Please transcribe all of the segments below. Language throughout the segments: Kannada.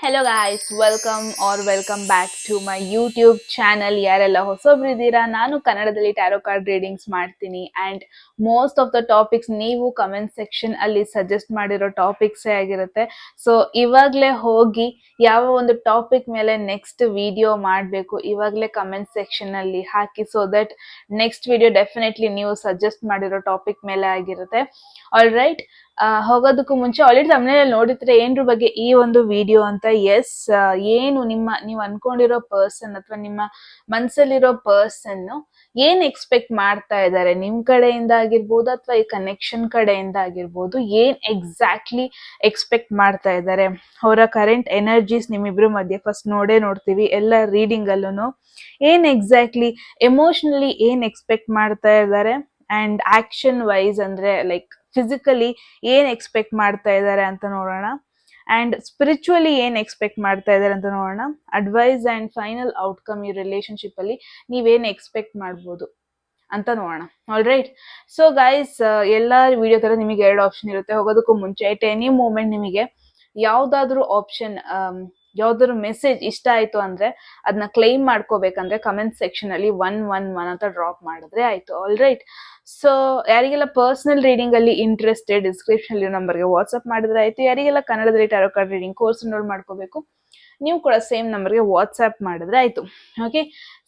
Hello guys, welcome back to my YouTube channel. ಯಾರೆಲ್ಲ ಹೊಸೊಬ್ರು ಇದ್ದೀರಾ, ನಾನು ಕನ್ನಡದಲ್ಲಿ ಟ್ಯಾರೋ ಕಾರ್ಡ್ ರೀಡಿಂಗ್ಸ್ ಮಾಡ್ತೀನಿ and most of the topics ನೀವು ಕಮೆಂಟ್ ಸೆಕ್ಷನ್ ಅಲ್ಲಿ ಸಜೆಸ್ಟ್ ಮಾಡಿರೋ ಟಾಪಿಕ್ಸೇ ಆಗಿರುತ್ತೆ. ಸೊ ಇವಾಗಲೇ ಹೋಗಿ ಯಾವ ಒಂದು ಟಾಪಿಕ್ ಮೇಲೆ ನೆಕ್ಸ್ಟ್ ವಿಡಿಯೋ ಮಾಡಬೇಕು ಇವಾಗಲೇ ಕಮೆಂಟ್ ಸೆಕ್ಷನ್ ಅಲ್ಲಿ ಹಾಕಿ, so that next video definitely ನೀವು ಸಜೆಸ್ಟ್ ಮಾಡಿರೋ ಟಾಪಿಕ್ ಮೇಲೆ ಆಗಿರುತ್ತೆ. ಆಲ್ ರೈಟ್, ಹೋಗೋದಕ್ಕೂ ಮುಂಚೆ ಆಲ್ರೆಡಿ ತಮ್ಮನೇಲಿ ನೋಡಿದ್ರೆ ಏನ್ರ ಬಗ್ಗೆ ಈ ಒಂದು ವಿಡಿಯೋ ಅಂತ. ಎಸ್, ಏನು ನೀವು ಅನ್ಕೊಂಡಿರೋ ಪರ್ಸನ್ ಅಥವಾ ನಿಮ್ಮ ಮನ್ಸಲ್ಲಿರೋ ಪರ್ಸನ್ ಏನ್ ಎಕ್ಸ್ಪೆಕ್ಟ್ ಮಾಡ್ತಾ ಇದ್ದಾರೆ ನಿಮ್ ಕಡೆಯಿಂದ ಆಗಿರ್ಬೋದು ಅಥವಾ ಈ ಕನೆಕ್ಷನ್ ಕಡೆಯಿಂದ ಆಗಿರ್ಬೋದು, ಏನ್ ಎಕ್ಸಾಕ್ಟ್ಲಿ ಎಕ್ಸ್ಪೆಕ್ಟ್ ಮಾಡ್ತಾ ಇದ್ದಾರೆ, ಅವರ ಕರೆಂಟ್ ಎನರ್ಜೀಸ್ ನಿಮ್ಮಿಬ್ರು ಮಧ್ಯೆ ಫಸ್ಟ್ ನೋಡ್ತೀವಿ ಎಲ್ಲ ರೀಡಿಂಗ್ ಅಲ್ಲೂ. ಏನ್ ಎಕ್ಸಾಕ್ಟ್ಲಿ ಎಮೋಷನಲಿ ಏನ್ ಎಕ್ಸ್ಪೆಕ್ಟ್ ಮಾಡ್ತಾ ಇದ್ದಾರೆ ಅಂಡ್ ಆಕ್ಷನ್ ವೈಸ್ ಅಂದ್ರೆ ಲೈಕ್ ಫಿಸಿಕಲಿ ಏನ್ ಎಕ್ಸ್ಪೆಕ್ಟ್ ಮಾಡ್ತಾ ಇದ್ದಾರೆ ಅಂತ ನೋಡೋಣ. ಅಂಡ್ ಸ್ಪಿರಿಚುವಲಿ ಏನ್ ಎಕ್ಸ್ಪೆಕ್ಟ್ ಮಾಡ್ತಾ ಇದ್ದಾರೆ ಅಂತ ನೋಡೋಣ. ಅಡ್ವೈಸ್ ಅಂಡ್ ಫೈನಲ್ ಔಟ್ಕಮ್ ಈ ರಿಲೇಶನ್ಶಿಪ್ ಅಲ್ಲಿ ನೀವೇನ್ ಎಕ್ಸ್ಪೆಕ್ಟ್ ಮಾಡ್ಬೋದು ಅಂತ ನೋಡೋಣ. ಆಲ್ ರೈಟ್, ಸೊ ಗೈಸ್, ಎಲ್ಲಾ ವಿಡಿಯೋ ತರ ನಿಮಗೆ 2 ಆಪ್ಷನ್ ಇರುತ್ತೆ. ಹೋಗೋದಕ್ಕೂ ಮುಂಚೆ ಎಟ್ ಎನಿ ಮೂಮೆಂಟ್ ನಿಮಗೆ ಯಾವ್ದಾದ್ರು ಆಪ್ಷನ್, ಯಾವ್ದಾದ್ರು ಮೆಸೇಜ್ ಇಷ್ಟ ಆಯ್ತು ಅಂದ್ರೆ ಅದನ್ನ ಕ್ಲೈಮ್ ಮಾಡ್ಕೋಬೇಕಂದ್ರೆ ಕಮೆಂಟ್ ಸೆಕ್ಷನ್ ಅಲ್ಲಿ 111 ಅಂತ ಡ್ರಾಪ್ ಮಾಡಿದ್ರೆ ಆಯ್ತು. ಆಲ್ ರೈಟ್, ಸೊ ಯಾರಿಗೆಲ್ಲ ಪರ್ಸನಲ್ ರೀಡಿಂಗ್ ಅಲ್ಲಿ ಇಂಟ್ರೆಸ್ಟೆಡ್, ಡಿಸ್ಕ್ರಿಪ್ಷನ್ ನಂಬರ್ಗೆ ವಾಟ್ಸ್ಆಪ್ ಮಾಡಿದ್ರೆ ಆಯ್ತು. ಯಾರಿಗೆಲ್ಲ ಕನ್ನಡದಲ್ಲಿ tarot card reading course enroll ಮಾಡ್ಕೋಬೇಕು, ನೀವು ಕೂಡ ಸೇಮ್ ನಂಬರ್ಗೆ ವಾಟ್ಸ್ಆಪ್ ಮಾಡಿದ್ರೆ ಆಯ್ತು. Okay,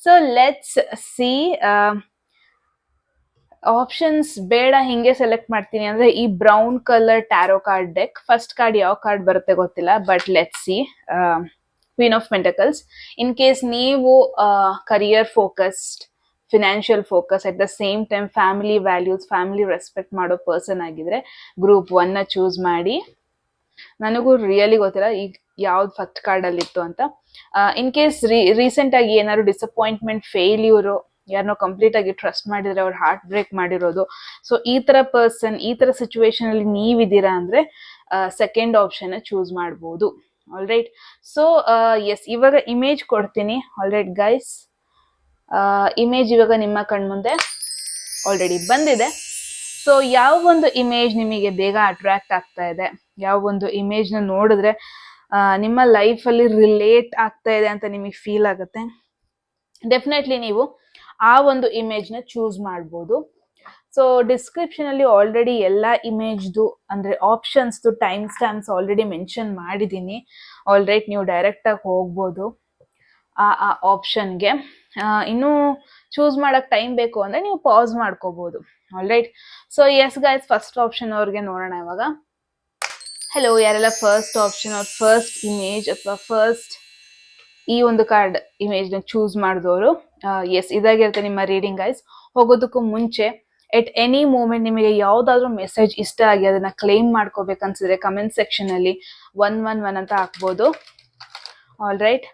so let's see. Options ಬೇಡ, ಹಿಂಗೆ ಸೆಲೆಕ್ಟ್ ಮಾಡ್ತೀನಿ ಅಂದ್ರೆ ಈ brown colour tarot card deck. First card ಯಾವ ಕಾರ್ಡ್ ಬರುತ್ತೆ ಗೊತ್ತಿಲ್ಲ, but let's see. Queen of pentacles. In case ನೀವು career focused, financial focus, at the same time family values, family respect ಮಾಡೋ ಪರ್ಸನ್ ಆಗಿದ್ರೆ ಗ್ರೂಪ್ 1 ಚೂಸ್ ಮಾಡಿ. ನನಗೂ ರಿಯಲಿ ಗೊತ್ತಿಲ್ಲ ಈಗ ಯಾವ್ದು ಫಸ್ಟ್ ಕಾರ್ಡ್ ಅಲ್ಲಿ ಇತ್ತು ಅಂತ. ಇನ್ ಕೇಸ್ ರೀಸೆಂಟ್ ಆಗಿ ಏನಾದ್ರು ಡಿಸಪಾಯಿಂಟ್ಮೆಂಟ್, ಫೇಲ್ಯೂರು, ಯಾರನ್ನೋ ಕಂಪ್ಲೀಟ್ ಆಗಿ ಟ್ರಸ್ಟ್ ಮಾಡಿದ್ರೆ ಅವ್ರು ಹಾರ್ಟ್ ಬ್ರೇಕ್ ಮಾಡಿರೋದು, ಸೊ ಈ ತರ ಪರ್ಸನ್, ಈ ತರ ಸಿಚುವೇಶನ್ ಅಲ್ಲಿ ನೀವಿದ್ದೀರಾ ಅಂದ್ರೆ ಸೆಕೆಂಡ್ ಆಪ್ಷನ್ ಚೂಸ್ ಮಾಡ್ಬೋದು. ಆಲ್ ರೈಟ್, ಸೊ ಎಸ್, ಇವಾಗ ಇಮೇಜ್ ಕೊಡ್ತೀನಿ. ಆಲ್ ರೈಟ್ ಗೈಸ್, ಇಮೇಜ್ ಇವಾಗ ನಿಮ್ಮ ಕಣ್ಮುಂದೆ ಆಲ್ರೆಡಿ ಬಂದಿದೆ. ಸೊ ಯಾವ ಒಂದು ಇಮೇಜ್ ನಿಮಗೆ ಬೇಗ ಅಟ್ರಾಕ್ಟ್ ಆಗ್ತಾ ಇದೆ, ಯಾವ ಒಂದು ಇಮೇಜ್ ನ ನೋಡಿದ್ರೆ ನಿಮ್ಮ ಲೈಫ್ ಅಲ್ಲಿ ರಿಲೇಟ್ ಆಗ್ತಾ ಇದೆ ಅಂತ ನಿಮಗೆ ಫೀಲ್ ಆಗುತ್ತೆ, ಡೆಫಿನೆಟ್ಲಿ ನೀವು ಆ ಒಂದು ಇಮೇಜ್ ನ ಚೂಸ್ ಮಾಡ್ಬೋದು. ಸೊ ಡಿಸ್ಕ್ರಿಪ್ಷನ್ ಅಲ್ಲಿ ಆಲ್ರೆಡಿ ಎಲ್ಲಾ ಇಮೇಜ್ದು ಅಂದ್ರೆ options time stamps already mention ಮಾಡಿದ್ದೀನಿ. ಆಲ್ ರೈಟ್, ನೀವು ಡೈರೆಕ್ಟ್ ಆಗಿ ಹೋಗ್ಬೋದು ಆ ಆಪ್ಷನ್ಗೆ. ಇನ್ನೂ ಚೂಸ್ ಮಾಡಕ್ ಟೈಮ್ ಬೇಕು ಅಂದ್ರೆ ನೀವು ಪಾಸ್ ಮಾಡ್ಕೋಬಹುದು. All right, so yes guys, first option ಅವ್ರಿಗೆ ನೋಡೋಣ ಇವಾಗ. ಹೆಲೋ, ಯಾರೆಲ್ಲ ಫಸ್ಟ್ ಆಪ್ಷನ್ ಅವ್ರ ಫಸ್ಟ್ ಇಮೇಜ್ ಅಥವಾ ಫಸ್ಟ್ ಈ ಒಂದು ಕಾರ್ಡ್ ಇಮೇಜ್ ನ ಚೂಸ್ ಮಾಡಿದವರು, ಎಸ್, ಇದಾಗಿರುತ್ತೆ ನಿಮ್ಮ ರೀಡಿಂಗ್ ಗೈಸ್. ಹೋಗೋದಕ್ಕೂ ಮುಂಚೆ ಎಟ್ ಎನಿ ಮೂಮೆಂಟ್ ನಿಮಗೆ ಯಾವ್ದಾದ್ರು ಮೆಸೇಜ್ ಇಷ್ಟ ಆಗಿ ಅದನ್ನ ಕ್ಲೈಮ್ ಮಾಡ್ಕೋಬೇಕನ್ಸಿದ್ರೆ ಕಮೆಂಟ್ ಸೆಕ್ಷನ್ ಅಲ್ಲಿ 111 ಅಂತ ಹಾಕ್ಬೋದು. All right,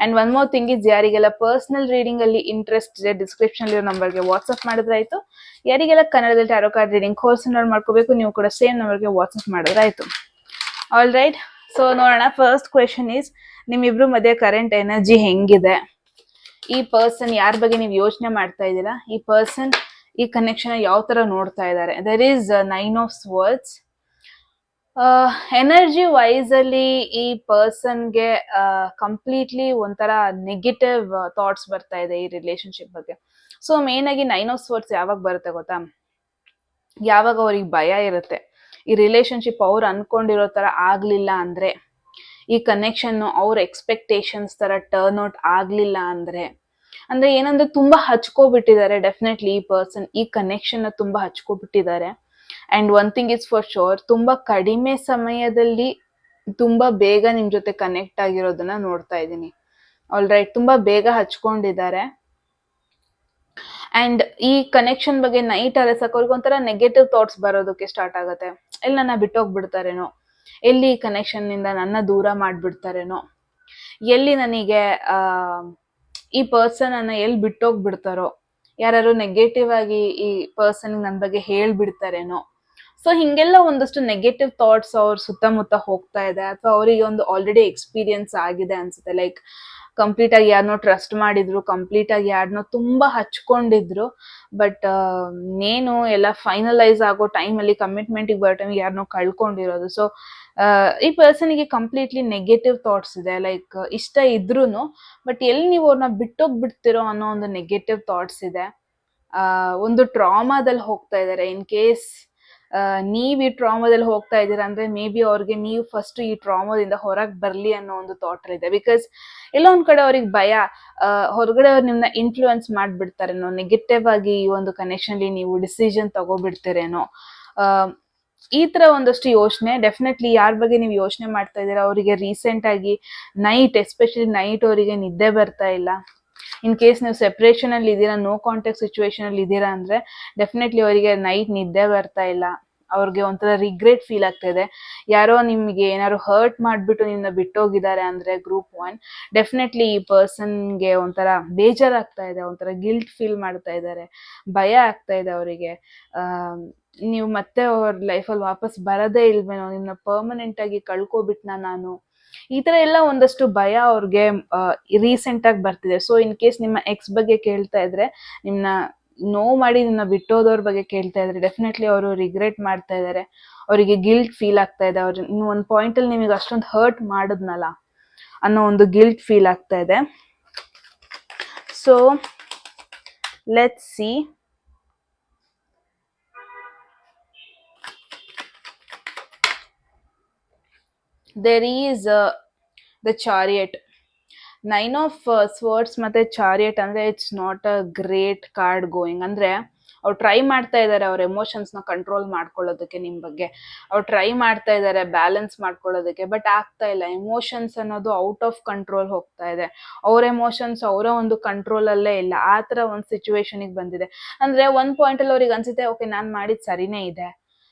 and one more thing is, ಯಾರಿಗೆಲ್ಲ ಪರ್ಸನಲ್ ರೀಡಿಂಗ್ ಅಲ್ಲಿ ಇಂಟ್ರೆಸ್ಟ್ ಇದೆ ಡಿಸ್ಕ್ರಿಪ್ಷನ್ ಇರೋ ನಂಬರ್ಗೆ ವಾಟ್ಸ್ಆಪ್ ಮಾಡಿದ್ರೆ ಆಯ್ತು. ಯಾರಿಗೆಲ್ಲ ಕನ್ನಡದಲ್ಲಿ tarot card reading course enroll ಮಾಡ್ಕೋಬೇಕು, ನೀವು ಕೂಡ ಸೇಮ್ ನಂಬರ್ಗೆ ವಾಟ್ಸ್ಆಪ್ ಮಾಡಿದ್ರೆ ಆಯ್ತು. ಆಲ್ ರೈಟ್, ಸೊ ನೋಡೋಣ. ಫಸ್ಟ್ ಕ್ವೆಶನ್ ಈಸ್, ನಿಮ್ಮಿಬ್ರು ಮಧ್ಯೆ ಕರೆಂಟ್ ಎನರ್ಜಿ ಹೆಂಗಿದೆ? ಈ ಪರ್ಸನ್ ಯಾರ ಬಗ್ಗೆ ನೀವು ಯೋಚನೆ ಮಾಡ್ತಾ ಇದ್ದೀರಾ? ಈ ಪರ್ಸನ್ ಈ ಕನೆಕ್ಷನ್ ಯಾವ ತರ ನೋಡ್ತಾ ಇದ್ದಾರೆ? There is 9 of swords. Energy wise ಅಲ್ಲಿ ಈ ಪರ್ಸನ್ಗೆ ಕಂಪ್ಲೀಟ್ಲಿ ಒಂಥರ ನೆಗೆಟಿವ್ ಥಾಟ್ಸ್ ಬರ್ತಾ ಇದೆ ಈ ರಿಲೇಶನ್ಶಿಪ್ ಬಗ್ಗೆ. ಸೊ ಮೇನ್ ಆಗಿ 9 ಆಫ್ ಸ್ವಾರ್ಡ್ಸ್ ಯಾವಾಗ ಬರುತ್ತೆ ಗೊತ್ತಾ? ಯಾವಾಗ ಅವ್ರಿಗೆ ಭಯ ಇರುತ್ತೆ, ಈ ರಿಲೇಶನ್ಶಿಪ್ ಅವ್ರು ಅನ್ಕೊಂಡಿರೋ ತರ ಆಗ್ಲಿಲ್ಲ ಅಂದ್ರೆ, ಈ ಕನೆಕ್ಷನ್ ಅವ್ರ ಎಕ್ಸ್ಪೆಕ್ಟೇಷನ್ಸ್ ತರ ಟರ್ನ್ ಔಟ್ ಆಗ್ಲಿಲ್ಲ ಅಂದ್ರೆ ಏನಂದ್ರೆ ತುಂಬಾ ಹಚ್ಕೋಬಿಟ್ಟಿದ್ದಾರೆ. ಡೆಫಿನೆಟ್ಲಿ ಈ ಪರ್ಸನ್ ಈ ಕನೆಕ್ಷನ್ ತುಂಬಾ ಹಚ್ಕೋಬಿಟ್ಟಿದ್ದಾರೆ. And one thing is for sure, ತುಂಬಾ ಕಡಿಮೆ ಸಮಯದಲ್ಲಿ ತುಂಬಾ ಬೇಗ ನಿಮ್ ಜೊತೆ ಕನೆಕ್ಟ್ ಆಗಿರೋದನ್ನ ನೋಡ್ತಾ ಇದ್ದೀನಿ. ಆಲ್ ರೈಟ್, ತುಂಬಾ ಬೇಗ ಹಚ್ಕೊಂಡಿದ್ದಾರೆ. ಅಂಡ್ ಈ ಕನೆಕ್ಷನ್ ಬಗ್ಗೆ ನೈಟ್ ಅರೆ ಸಾಕು ಅವ್ರಿಗೆ ಒಂಥರ ನೆಗೆಟಿವ್ ಥಾಟ್ಸ್ ಬರೋದಕ್ಕೆ ಸ್ಟಾರ್ಟ್ ಆಗುತ್ತೆ. ಎಲ್ಲಿ ನನ್ನ ಬಿಟ್ಟೋಗ್ಬಿಡ್ತಾರೇನೋ, ಎಲ್ಲಿ ಈ ಕನೆಕ್ಷನ್ ನಿಂದ ನನ್ನ ದೂರ ಮಾಡ್ಬಿಡ್ತಾರೇನೋ, ಎಲ್ಲಿ ನನಗೆ ಈ ಪರ್ಸನ್ ಅನ್ನ ಎಲ್ಲಿ ಬಿಟ್ಟೋಗ್ಬಿಡ್ತಾರೋ, ಯಾರು ನೆಗೆಟಿವ್ ಆಗಿ ಈ ಪರ್ಸನ್ ನನ್ನ ಬಗ್ಗೆ ಹೇಳ್ಬಿಡ್ತಾರೇನೋ. ಸೊ ಹಿಂಗೆಲ್ಲ ಒಂದಷ್ಟು ನೆಗೆಟಿವ್ ಥಾಟ್ಸ್ ಅವ್ರ ಸುತ್ತಮುತ್ತ ಹೋಗ್ತಾ ಇದೆ, ಅಥವಾ ಅವರಿಗೆ ಒಂದು ಆಲ್ರೆಡಿ ಎಕ್ಸ್ಪೀರಿಯನ್ಸ್ ಆಗಿದೆ ಅನ್ಸುತ್ತೆ. ಲೈಕ್ ಕಂಪ್ಲೀಟ್ ಆಗಿ ಯಾರನ್ನೋ ಟ್ರಸ್ಟ್ ಮಾಡಿದ್ರು, ಕಂಪ್ಲೀಟ್ ಆಗಿ ಯಾರನ್ನೋ ತುಂಬಾ ಹಚ್ಕೊಂಡಿದ್ರು, ಬಟ್ ನೇನು ಎಲ್ಲ ಫೈನಲೈಸ್ ಆಗೋ ಟೈಮಲ್ಲಿ, ಕಮಿಟ್ಮೆಂಟಿಗೆ ಬರೋ ಟೈಮಿಗೆ ಯಾರನ್ನೋ ಕಳ್ಕೊಂಡಿರೋದು. ಸೊ ಈ ಪರ್ಸನ್ಗೆ ಕಂಪ್ಲೀಟ್ಲಿ ನೆಗೆಟಿವ್ ಥಾಟ್ಸ್ ಇದೆ. ಲೈಕ್ ಇಷ್ಟ ಇದ್ರೂನು ಬಟ್ ಎಲ್ಲಿ ನೀವು ಅವ್ರನ್ನ ಬಿಟ್ಟೋಗ್ಬಿಡ್ತಿರೋ ಅನ್ನೋ ಒಂದು ನೆಗೆಟಿವ್ ಥಾಟ್ಸ್ ಇದೆ. ಒಂದು ಟ್ರಾಮಾದಲ್ಲಿ ಹೋಗ್ತಾ ಇದ್ದಾರೆ. ಇನ್ ಕೇಸ್ ನೀವ್ ಈ ಟ್ರಾಮಾದಲ್ಲಿ ಹೋಗ್ತಾ ಇದ್ದೀರಾ ಅಂದ್ರೆ ಮೇ ಬಿ ಅವ್ರಿಗೆ ನೀವು ಫಸ್ಟ್ ಈ ಟ್ರಾಮಾದಿಂದ ಹೊರಗೆ ಬರ್ಲಿ ಅನ್ನೋ ಒಂದು ಥಾಟ್ ಇದೆ. ಬಿಕಾಸ್ ಎಲ್ಲೋ ಒಂದ್ ಕಡೆ ಅವ್ರಿಗೆ ಭಯ, ಹೊರಗಡೆ ಅವ್ರು ನಿಮ್ನ ಇನ್ಫ್ಲೂಯೆನ್ಸ್ ಮಾಡ್ಬಿಡ್ತಾರೇನೋ, ನೆಗೆಟಿವ್ ಆಗಿ ಈ ಒಂದು ಕನೆಕ್ಷನ್ಲಿ ನೀವು ಡಿಸಿಷನ್ ತಗೋಬಿಡ್ತೀರೇನೋ, ಈ ತರ ಒಂದಷ್ಟು ಯೋಚನೆ. ಡೆಫಿನೆಟ್ಲಿ ಯಾರ ಬಗ್ಗೆ ನೀವು ಯೋಚನೆ ಮಾಡ್ತಾ ಇದ್ದೀರಾ, ಅವರಿಗೆ ರೀಸೆಂಟ್ ಆಗಿ ನೈಟ್, ಎಸ್ಪೆಷಲಿ ನೈಟ್ ಅವರಿಗೆ ನಿದ್ದೆ ಬರ್ತಾ ಇಲ್ಲ. ಇನ್ ಕೇಸ್ ನೀವು ಸೆಪರೇಷನ್ ಅಲ್ಲಿ ಇದ್ದೀರಾ, ನೋ ಕಾಂಟ್ಯಾಕ್ಟ್ ಸಿಚುವೇಶನ್ ಅಲ್ಲಿ ಇದ್ದೀರಾ ಅಂದ್ರೆ ಡೆಫಿನೆಟ್ಲಿ ಅವರಿಗೆ ನೈಟ್ ನಿದ್ದೆ ಬರ್ತಾ ಇಲ್ಲ. ಅವ್ರಿಗೆ ಒಂಥರ ರಿಗ್ರೆಟ್ ಫೀಲ್ ಆಗ್ತಾ ಇದೆ. ಯಾರೋ ನಿಮ್ಗೆ ಏನಾದ್ರು ಹರ್ಟ್ ಮಾಡ್ಬಿಟ್ಟು ನಿಮ್ನ ಬಿಟ್ಟೋಗಿದ್ದಾರೆ ಅಂದ್ರೆ ಗ್ರೂಪ್ 1, ಡೆಫಿನೆಟ್ಲಿ ಈ ಪರ್ಸನ್ಗೆ ಒಂಥರ ಬೇಜಾರಾಗ್ತಾ ಇದೆ, ಒಂಥರ ಗಿಲ್ಟ್ ಫೀಲ್ ಮಾಡ್ತಾ ಇದ್ದಾರೆ, ಭಯ ಆಗ್ತಾ ಇದೆ ಅವರಿಗೆ. ನೀವು ಮತ್ತೆ ಅವ್ರ ಲೈಫಲ್ಲಿ ವಾಪಸ್ ಬರೋದೇ ಇಲ್ವೇನೋ, ನಿಮ್ನ ಪರ್ಮನೆಂಟ್ ಆಗಿ ಕಳ್ಕೊಬಿಟ್ನಾ ನಾನು, ಈ ತರ ಎಲ್ಲ ಒಂದಷ್ಟು ಭಯ ಅವ್ರಿಗೆ ರೀಸೆಂಟ್ ಆಗಿ ಬರ್ತಿದೆ. ಸೊ ಇನ್ ಕೇಸ್ ನಿಮ್ಮ ಎಕ್ಸ್ ಬಗ್ಗೆ ಕೇಳ್ತಾ ಇದ್ರೆ, ನಿಮ್ನ ನೋವು ಮಾಡಿ ನಿನ್ನ ಬಿಟ್ಟೋದವ್ರ ಬಗ್ಗೆ ಕೇಳ್ತಾ ಇದ್ರೆ, ಡೆಫಿನೆಟ್ಲಿ ಅವರು ರಿಗ್ರೆಟ್ ಮಾಡ್ತಾ ಇದ್ದಾರೆ, ಅವರಿಗೆ ಗಿಲ್ಟ್ ಫೀಲ್ ಆಗ್ತಾ ಇದೆ. ಅವ್ರು ಒಂದು ಪಾಯಿಂಟ್ ಅಲ್ಲಿ ನಿಮಗೆ ಅಷ್ಟೊಂದು ಹರ್ಟ್ ಮಾಡಿದ್ನಲ್ಲ ಅನ್ನೋ ಒಂದು ಗಿಲ್ಟ್ ಫೀಲ್ ಆಗ್ತಾ ಇದೆ. So let's C. There is the Chariot. 9 of Swords ಮತ್ತೆ ಚಾರಿಯಟ್ ಅಂದ್ರೆ it's not a great card going. ಅಂದ್ರೆ ಅವ್ರು ಟ್ರೈ ಮಾಡ್ತಾ ಇದ್ದಾರೆ ಅವ್ರ ಎಮೋಷನ್ಸ್ನ ಕಂಟ್ರೋಲ್ ಮಾಡ್ಕೊಳ್ಳೋದಕ್ಕೆ, ನಿಮ್ಮ ಬಗ್ಗೆ ಅವ್ರು ಟ್ರೈ ಮಾಡ್ತಾ ಇದ್ದಾರೆ ಬ್ಯಾಲೆನ್ಸ್ ಮಾಡ್ಕೊಳ್ಳೋದಕ್ಕೆ, ಬಟ್ ಆಗ್ತಾ ಇಲ್ಲ. ಎಮೋಷನ್ಸ್ ಅನ್ನೋದು ಔಟ್ ಆಫ್ ಕಂಟ್ರೋಲ್ ಹೋಗ್ತಾ ಇದೆ. ಅವ್ರ ಎಮೋಷನ್ಸ್ ಅವರ ಒಂದು ಕಂಟ್ರೋಲ್ ಅಲ್ಲೇ ಇಲ್ಲ, ಆ ತರ ಒಂದು ಸಿಚುವೇಶನ್ಗೆ ಬಂದಿದೆ. ಅಂದ್ರೆ ಒಂದ್ ಪಾಯಿಂಟ್ ಅಲ್ಲಿ ಅವ್ರಿಗೆ ಅನ್ಸುತ್ತೆ, ಓಕೆ ನಾನ್ ಮಾಡಿದ್ ಸರಿನೇ ಇದೆ,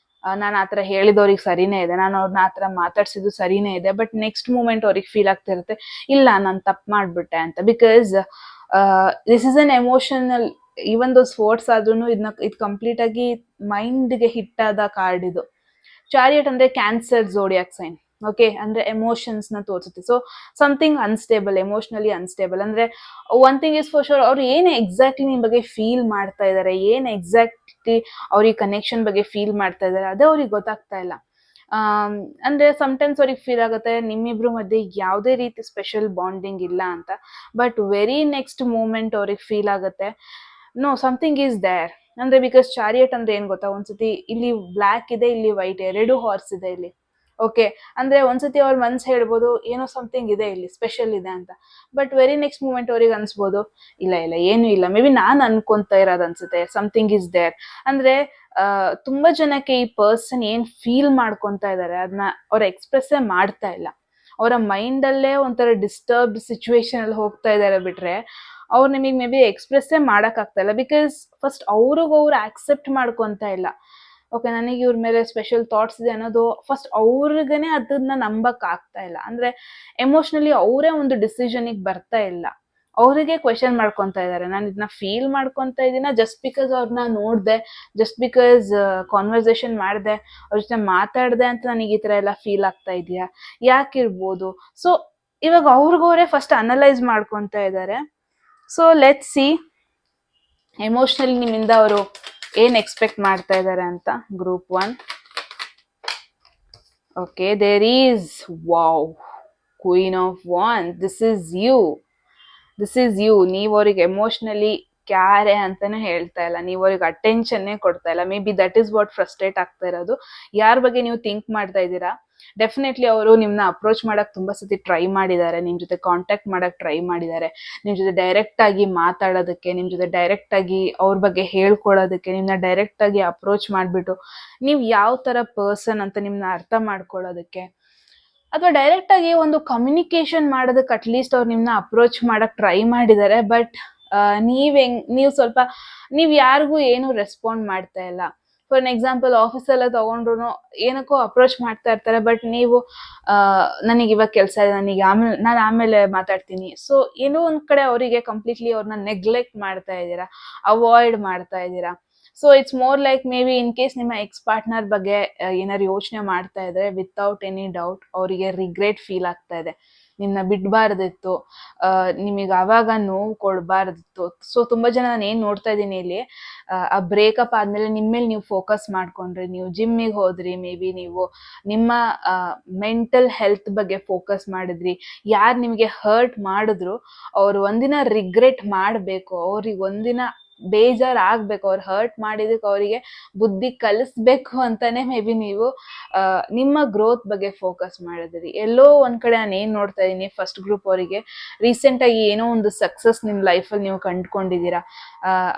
ನಾನು ಆತರ ಹೇಳಿದವ್ರಿಗೆ ಸರಿನೇ ಇದೆ, ನಾನು ಅವ್ರನ್ನ ಆತರ ಮಾತಾಡ್ಸಿದ್ದು ಸರಿನೇ ಇದೆ, ಬಟ್ ನೆಕ್ಸ್ಟ್ ಮೂಮೆಂಟ್ ಅವ್ರಿಗೆ ಫೀಲ್ ಆಗ್ತಿರುತ್ತೆ, ಇಲ್ಲ ನಾನು ತಪ್ಪು ಮಾಡ್ಬಿಟ್ಟೆ ಅಂತ. Because this is an emotional, even though sports ಆದ್ರೂ ಇದು ಕಂಪ್ಲೀಟ್ ಆಗಿ ಮೈಂಡ್ಗೆ ಹಿಟ್ ಆದ ಕಾರ್ಡ್ ಇದು. ಚಾರಿಯಟ್ ಅಂದ್ರೆ ಕ್ಯಾನ್ಸರ್ ಝೋಡಿಯಾಕ್ ಸೈನ್. ಓಕೆ, ಅಂದ್ರೆ ಎಮೋಷನ್ಸ್ ನ ತೋರಿಸುತ್ತೆ. So something unstable, emotionally unstable. ಅಂದ್ರೆ one thing is for sure, ಅವ್ರು ಏನ್ ಎಕ್ಸಾಕ್ಟ್ಲಿ ನಿಮ್ ಬಗ್ಗೆ ಫೀಲ್ ಮಾಡ್ತಾ ಇದಾರೆ, ಏನ್ ಎಕ್ಸಾಕ್ಟ್ಲಿ ಅವ್ರಿಗೆ ಕನೆಕ್ಷನ್ ಬಗ್ಗೆ ಫೀಲ್ ಮಾಡ್ತಾ ಇದಾರೆ, ಅದೇ ಅವ್ರಿಗೆ ಗೊತ್ತಾಗ್ತಾ ಇಲ್ಲ. ಅಂದ್ರೆ ಸಮ್ಟೈಮ್ಸ್ ಅವ್ರಿಗೆ ಫೀಲ್ ಆಗುತ್ತೆ ನಿಮ್ಮಿಬ್ರು ಮಧ್ಯೆ ಯಾವುದೇ ರೀತಿ ಸ್ಪೆಷಲ್ ಬಾಂಡಿಂಗ್ ಇಲ್ಲ ಅಂತ, ಬಟ್ ವೆರಿ ನೆಕ್ಸ್ಟ್ ಮೂಮೆಂಟ್ ಅವ್ರಿಗೆ ಫೀಲ್ ಆಗುತ್ತೆ ನೋ ಸಮಥಿಂಗ್ ಈಸ್ ದೇರ್. ಅಂದ್ರೆ ಬಿಕಾಸ್ ಚಾರಿಯಟ್ ಅಂದ್ರೆ ಏನ್ ಗೊತ್ತಾ, ಒಂದ್ಸತಿ ಇಲ್ಲಿ ಬ್ಲ್ಯಾಕ್ ಇದೆ, ಇಲ್ಲಿ ವೈಟ್, ಎರಡು ಹಾರ್ಸ್ ಇದೆ ಇಲ್ಲಿ. ಓಕೆ, ಅಂದ್ರೆ ಒಂದ್ಸತಿ ಅವ್ರ ಮನ್ಸ್ ಹೇಳ್ಬೋದು ಏನೋ ಸಮಥಿಂಗ್ ಇದೆ ಇಲ್ಲಿ, ಸ್ಪೆಷಲ್ ಇದೆ ಅಂತ, ಬಟ್ ವೆರಿ ನೆಕ್ಸ್ಟ್ ಮೂಮೆಂಟ್ ಅವ್ರಿಗೆ ಅನ್ಸ್ಬೋದು ಇಲ್ಲ ಇಲ್ಲ ಏನು ಇಲ್ಲ, ಮೇ ಬಿ ನಾನ್ ಅನ್ಕೊಂತ ಇರೋದು ಅನ್ಸುತ್ತೆ, ಸಮಥಿಂಗ್ ಇಸ್ ದೇರ್. ಅಂದ್ರೆ ತುಂಬಾ ಜನಕ್ಕೆ ಈ ಪರ್ಸನ್ ಏನ್ ಫೀಲ್ ಮಾಡ್ಕೊಂತ ಇದಾರೆ ಅದನ್ನ ಅವ್ರ ಎಕ್ಸ್ಪ್ರೆಸ್ಸೇ ಮಾಡ್ತಾ ಇಲ್ಲ. ಅವರ ಮೈಂಡ್ ಅಲ್ಲೇ ಒಂಥರ ಡಿಸ್ಟರ್ಬ್ಡ್ ಸಿಚುವೇಶನ್ ಅಲ್ಲಿ ಹೋಗ್ತಾ ಇದಾರೆ ಬಿಟ್ರೆ ಅವ್ರು ನಿಮಗೆ ಮೇ ಬಿ ಎಕ್ಸ್ಪ್ರೆಸ್ಸೇ ಮಾಡಕ್ ಆಗ್ತಾ ಇಲ್ಲ. ಬಿಕಾಸ್ ಫಸ್ಟ್ ಅವ್ರಿಗೂ ಅವ್ರು ಆಕ್ಸೆಪ್ಟ್ ಮಾಡ್ಕೊಂತ ಇಲ್ಲ. ಓಕೆ, ನನಗೆ ಇವ್ರ ಮೇಲೆ ಸ್ಪೆಷಲ್ ಥಾಟ್ಸ್ ಇದೆ ಅನ್ನೋದು ಫಸ್ಟ್ ಅವ್ರಿಗೇನೆ ಅದನ್ನ ನಂಬಕ್ ಆಗ್ತಾ ಇಲ್ಲ. ಅಂದ್ರೆ ಎಮೋಷನಲಿ ಅವರೇ ಒಂದು ಡಿಸಿಷನ್ಗೆ ಬರ್ತಾ ಇಲ್ಲ, ಅವರಿಗೆ ಕ್ವೆಶನ್ ಮಾಡ್ಕೊಂತ ಇದ್ದಾರೆ, ನಾನು ಇದನ್ನ ಫೀಲ್ ಮಾಡ್ಕೊಂತ ಇದೀನ ಜಸ್ಟ್ ಬಿಕಾಸ್ ಅವ್ರನ್ನ ನೋಡ್ದೆ, ಜಸ್ಟ್ ಬಿಕಾಸ್ ಕಾನ್ವರ್ಸೇಷನ್ ಮಾಡ್ದೆ, ಅವ್ರ ಜೊತೆ ಮಾತಾಡ್ದೆ ಅಂತ ನನಗೆ ಈ ತರ ಎಲ್ಲ ಫೀಲ್ ಆಗ್ತಾ ಇದೆಯಾ, ಯಾಕಿರ್ಬೋದು. ಸೊ ಇವಾಗ ಅವ್ರಿಗವ್ರೆ ಫಸ್ಟ್ ಅನಲೈಸ್ ಮಾಡ್ಕೊಂತ ಇದ್ದಾರೆ. ಸೊ ಲೆಟ್ಸ್ ಸಿ ಎಮೋಷನಲಿ ನಿಮ್ಮಿಂದ ಅವರು ಏನ್ ಎಕ್ಸ್ಪೆಕ್ಟ್ ಮಾಡ್ತಾ ಇದ್ದಾರೆ ಅಂತ. Group 1. Okay, there is wow, queen of wands. This is you. ನೀವು ಅವ್ರಿಗೆ ಎಮೋಷನಲಿ ಕ್ಯಾರೆ ಅಂತಾನೆ ಹೇಳ್ತಾ ಇಲ್ಲ, ನೀವು ಅವ್ರಿಗೆ ಅಟೆನ್ಷನ್ನೇ ಕೊಡ್ತಾ ಇಲ್ಲ. May be that is what frustrate ಆಗ್ತಾ ಇರೋದು. ಯಾರ ಬಗ್ಗೆ ನೀವು ಥಿಂಕ್ ಮಾಡ್ತಾ ಇದ್ದೀರಾ, ಡೆಫಿನೆಟ್ಲಿ ಅವರು ನಿಮ್ನ ಅಪ್ರೋಚ್ ಮಾಡಕ್ ತುಂಬಾ ಸತಿ ಟ್ರೈ ಮಾಡಿದ್ದಾರೆ, ನಿಮ್ ಜೊತೆ ಕಾಂಟ್ಯಾಕ್ಟ್ ಮಾಡಕ್ ಟ್ರೈ ಮಾಡಿದ್ದಾರೆ, ನಿಮ್ ಜೊತೆ ಡೈರೆಕ್ಟ್ ಆಗಿ ಮಾತಾಡೋದಕ್ಕೆ, ನಿಮ್ ಜೊತೆ ಡೈರೆಕ್ಟ್ ಆಗಿ ಅವ್ರ ಬಗ್ಗೆ ಹೇಳ್ಕೊಳೋದಕ್ಕೆ, ನಿಮ್ನ ಡೈರೆಕ್ಟ್ ಆಗಿ ಅಪ್ರೋಚ್ ಮಾಡ್ಬಿಟ್ಟು ನೀವ್ ಯಾವ ತರ ಪರ್ಸನ್ ಅಂತ ನಿಮ್ನ ಅರ್ಥ ಮಾಡ್ಕೊಳ್ಳೋದಕ್ಕೆ, ಅಥವಾ ಡೈರೆಕ್ಟ್ ಆಗಿ ಒಂದು ಕಮ್ಯುನಿಕೇಶನ್ ಮಾಡೋದಕ್ಕೆ ಅಟ್ಲೀಸ್ಟ್ ಅವ್ರು ನಿಮ್ನ ಅಪ್ರೋಚ್ ಮಾಡಕ್ ಟ್ರೈ ಮಾಡಿದ್ದಾರೆ. ಬಟ್ ನೀವ್ ಯಾರಿಗೂ ಏನು ರೆಸ್ಪಾಂಡ್ ಮಾಡ್ತಾ ಇಲ್ಲ. ಫಾರ್ ಎನ್ ಎಕ್ಸಾಂಪಲ್, ಆಫೀಸೆಲ್ಲ ತಗೊಂಡ್ರು ಏನಕ್ಕೋ ಅಪ್ರೋಚ್ ಮಾಡ್ತಾ ಇರ್ತಾರೆ, ಬಟ್ ನೀವು ನನಗೆ ಇವಾಗ ಕೆಲಸ ಇದೆ, ನಾನು ಆಮೇಲೆ ಮಾತಾಡ್ತೀನಿ. ಸೊ ಏನೋ ಒಂದ್ ಕಡೆ ಅವರಿಗೆ ಕಂಪ್ಲೀಟ್ಲಿ ಅವ್ರನ್ನ ನೆಗ್ಲೆಕ್ಟ್ ಮಾಡ್ತಾ ಇದ್ದೀರಾ, ಅವಾಯ್ಡ್ ಮಾಡ್ತಾ ಇದ್ದೀರಾ. So it's more like may be in case ನಿಮ್ಮ ಎಕ್ಸ್ ಪಾರ್ಟ್ನರ್ ಬಗ್ಗೆ ಏನಾದ್ರು ಯೋಚನೆ ಮಾಡ್ತಾ ಇದ್ರೆ ವಿತೌಟ್ ಎನಿ ಡೌಟ್ ಅವರಿಗೆ ರಿಗ್ರೆಟ್ ಫೀಲ್ ಆಗ್ತಾ ಇದೆ. ನಿಮ್ಮನ್ನ ಬಿಡಬಾರ್ದಿತ್ತು, ನಿಮಗೆ ಆವಾಗ ನೋವು ಕೊಡಬಾರ್ದಿತ್ತು. ಸೊ ತುಂಬಾ ಜನ ನಾನು ಏನ್ ನೋಡ್ತಾ ಇದ್ದೀನಿ ಇಲ್ಲಿ, ಆ ಬ್ರೇಕಪ್ ಆದ್ಮೇಲೆ ನಿಮ್ಮ ಮೇಲೆ ನೀವು ಫೋಕಸ್ ಮಾಡ್ಕೊಂಡ್ರಿ, ನೀವು ಜಿಮ್ಮಿಗೆ ಹೋದ್ರಿ, ಮೇ ಬಿ ನೀವು ನಿಮ್ಮ ಮೆಂಟಲ್ ಹೆಲ್ತ್ ಬಗ್ಗೆ ಫೋಕಸ್ ಮಾಡಿದ್ರಿ. ಯಾರು ನಿಮಗೆ ಹರ್ಟ್ ಮಾಡಿದ್ರು ಅವ್ರು ಒಂದಿನ ರಿಗ್ರೆಟ್ ಮಾಡಬೇಕು, ಅವ್ರಿಗೆ ಒಂದಿನ ಬೇಜಾರ್ ಆಗ್ಬೇಕು, ಅವ್ರು ಹರ್ಟ್ ಮಾಡಿದಕ್ಕೆ ಅವರಿಗೆ ಬುದ್ಧಿ ಕಲಿಸ್ಬೇಕು ಅಂತಾನೆ ಮೇ ಬಿ ನೀವು ನಿಮ್ಮ ಗ್ರೋತ್ ಬಗ್ಗೆ ಫೋಕಸ್ ಮಾಡಿದ್ರಿ. ಎಲ್ಲೋ ಒಂದ್ ಕಡೆ ನಾನು ಏನ್ ನೋಡ್ತಾ ಇದೀನಿ, ಫಸ್ಟ್ ಗ್ರೂಪ್ ಅವರಿಗೆ ರೀಸೆಂಟ್ ಆಗಿ ಏನೋ ಒಂದು ಸಕ್ಸಸ್ ನಿಮ್ ಲೈಫಲ್ಲಿ ನೀವು ಕಂಡುಕೊಂಡಿದ್ದೀರಾ.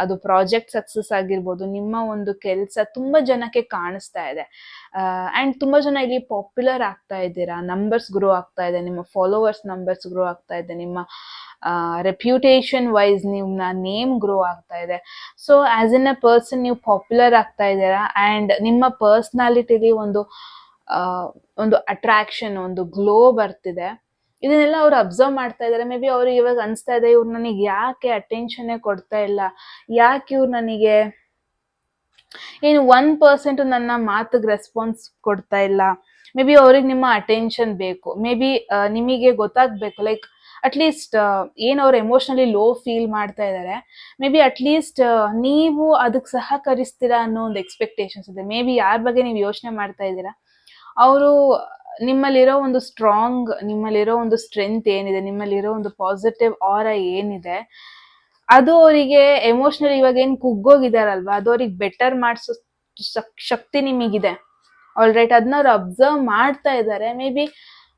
ಅದು ಪ್ರಾಜೆಕ್ಟ್ ಸಕ್ಸಸ್ ಆಗಿರ್ಬೋದು, ನಿಮ್ಮ ಒಂದು ಕೆಲಸ ತುಂಬಾ ಜನಕ್ಕೆ ಕಾಣಿಸ್ತಾ ಇದೆ. ಅಂಡ್ ತುಂಬಾ ಜನ ಇಲ್ಲಿ ಪಾಪ್ಯುಲರ್ ಆಗ್ತಾ ಇದ್ದೀರಾ, ನಂಬರ್ಸ್ ಗ್ರೋ ಆಗ್ತಾ ಇದೆ, ನಿಮ್ಮ ಫಾಲೋವರ್ಸ್ ನಂಬರ್ಸ್ ಗ್ರೋ ಆಗ್ತಾ ಇದೆ, ನಿಮ್ಮ ರೆಪ್ಯುಟೇಷನ್ ವೈಸ್ ನಿಮ್ಮ ನೇಮ್ ಗ್ರೋ ಆಗ್ತಾ ಇದೆ. So as in a person ನೀವು ಪಾಪ್ಯುಲರ್ ಆಗ್ತಾ ಇದ್ದೀರಾ. ಅಂಡ್ ನಿಮ್ಮ ಪರ್ಸ್ನಾಲಿಟಿಲಿ ಒಂದು ಅಟ್ರಾಕ್ಷನ್, ಒಂದು ಗ್ಲೋ ಬರ್ತಿದೆ. ಇದನ್ನೆಲ್ಲ ಅವ್ರು ಅಬ್ಸರ್ವ್ ಮಾಡ್ತಾ ಇದಾರೆ. ಮೇ ಬಿ ಅವ್ರಿಗೆ ಇವಾಗ ಅನ್ಸ್ತಾ ಇದೆ, ಇವ್ರು ನನಗೆ ಯಾಕೆ ಅಟೆನ್ಷನ್ ಕೊಡ್ತಾ ಇಲ್ಲ, ಯಾಕೆ ಇವ್ರು ನನಗೆ ಏನು 1% ನನ್ನ ಮಾತಿಗೆ ರೆಸ್ಪಾನ್ಸ್ ಕೊಡ್ತಾ ಇಲ್ಲ. ಮೇ ಬಿ ಅವ್ರಿಗೆ ನಿಮ್ಮ ಅಟೆನ್ಷನ್ ಬೇಕು. ಮೇ ಬಿ ನಿಮಗೆ ಗೊತ್ತಾಗ್ಬೇಕು, ಲೈಕ್ ಅಟ್ಲೀಸ್ಟ್ ಏನ್ ಅವ್ರು ಎಮೋಷನಲಿ ಲೋ ಫೀಲ್ ಮಾಡ್ತಾ ಇದ್ದಾರೆ, ಮೇ ಬಿ ಅಟ್ಲೀಸ್ಟ್ ನೀವು ಅದಕ್ಕೆ ಸಹಕರಿಸ್ತೀರಾ ಅನ್ನೋ ಒಂದು ಎಕ್ಸ್ಪೆಕ್ಟೇಷನ್ಸ್ ಇದೆ. ಮೇ ಬಿ ಯಾರ ಬಗ್ಗೆ ನೀವು ಯೋಚನೆ ಮಾಡ್ತಾ ಇದ್ದೀರಾ ಅವರು ನಿಮ್ಮಲ್ಲಿರೋ ಒಂದು ಸ್ಟ್ರಾಂಗ್, ನಿಮ್ಮಲ್ಲಿರೋ ಒಂದು ಸ್ಟ್ರೆಂತ್ ಏನಿದೆ, ನಿಮ್ಮಲ್ಲಿರೋ ಒಂದು ಪಾಸಿಟಿವ್ ಆರ ಏನಿದೆ, ಅದು ಅವರಿಗೆ ಎಮೋಷನಲಿ ಇವಾಗ ಏನ್ ಕುಗ್ಗೋಗಿದಾರಲ್ವಾ, ಅದು ಅವ್ರಿಗೆ ಬೆಟರ್ ಮಾಡಿಸೋ ಶಕ್ತಿ ನಿಮಗಿದೆ. ಆಲ್ರೈಟ್, ಅದನ್ನ ಅವ್ರು ಅಬ್ಸರ್ವ್ ಮಾಡ್ತಾ ಇದ್ದಾರೆ. ಮೇ ಬಿ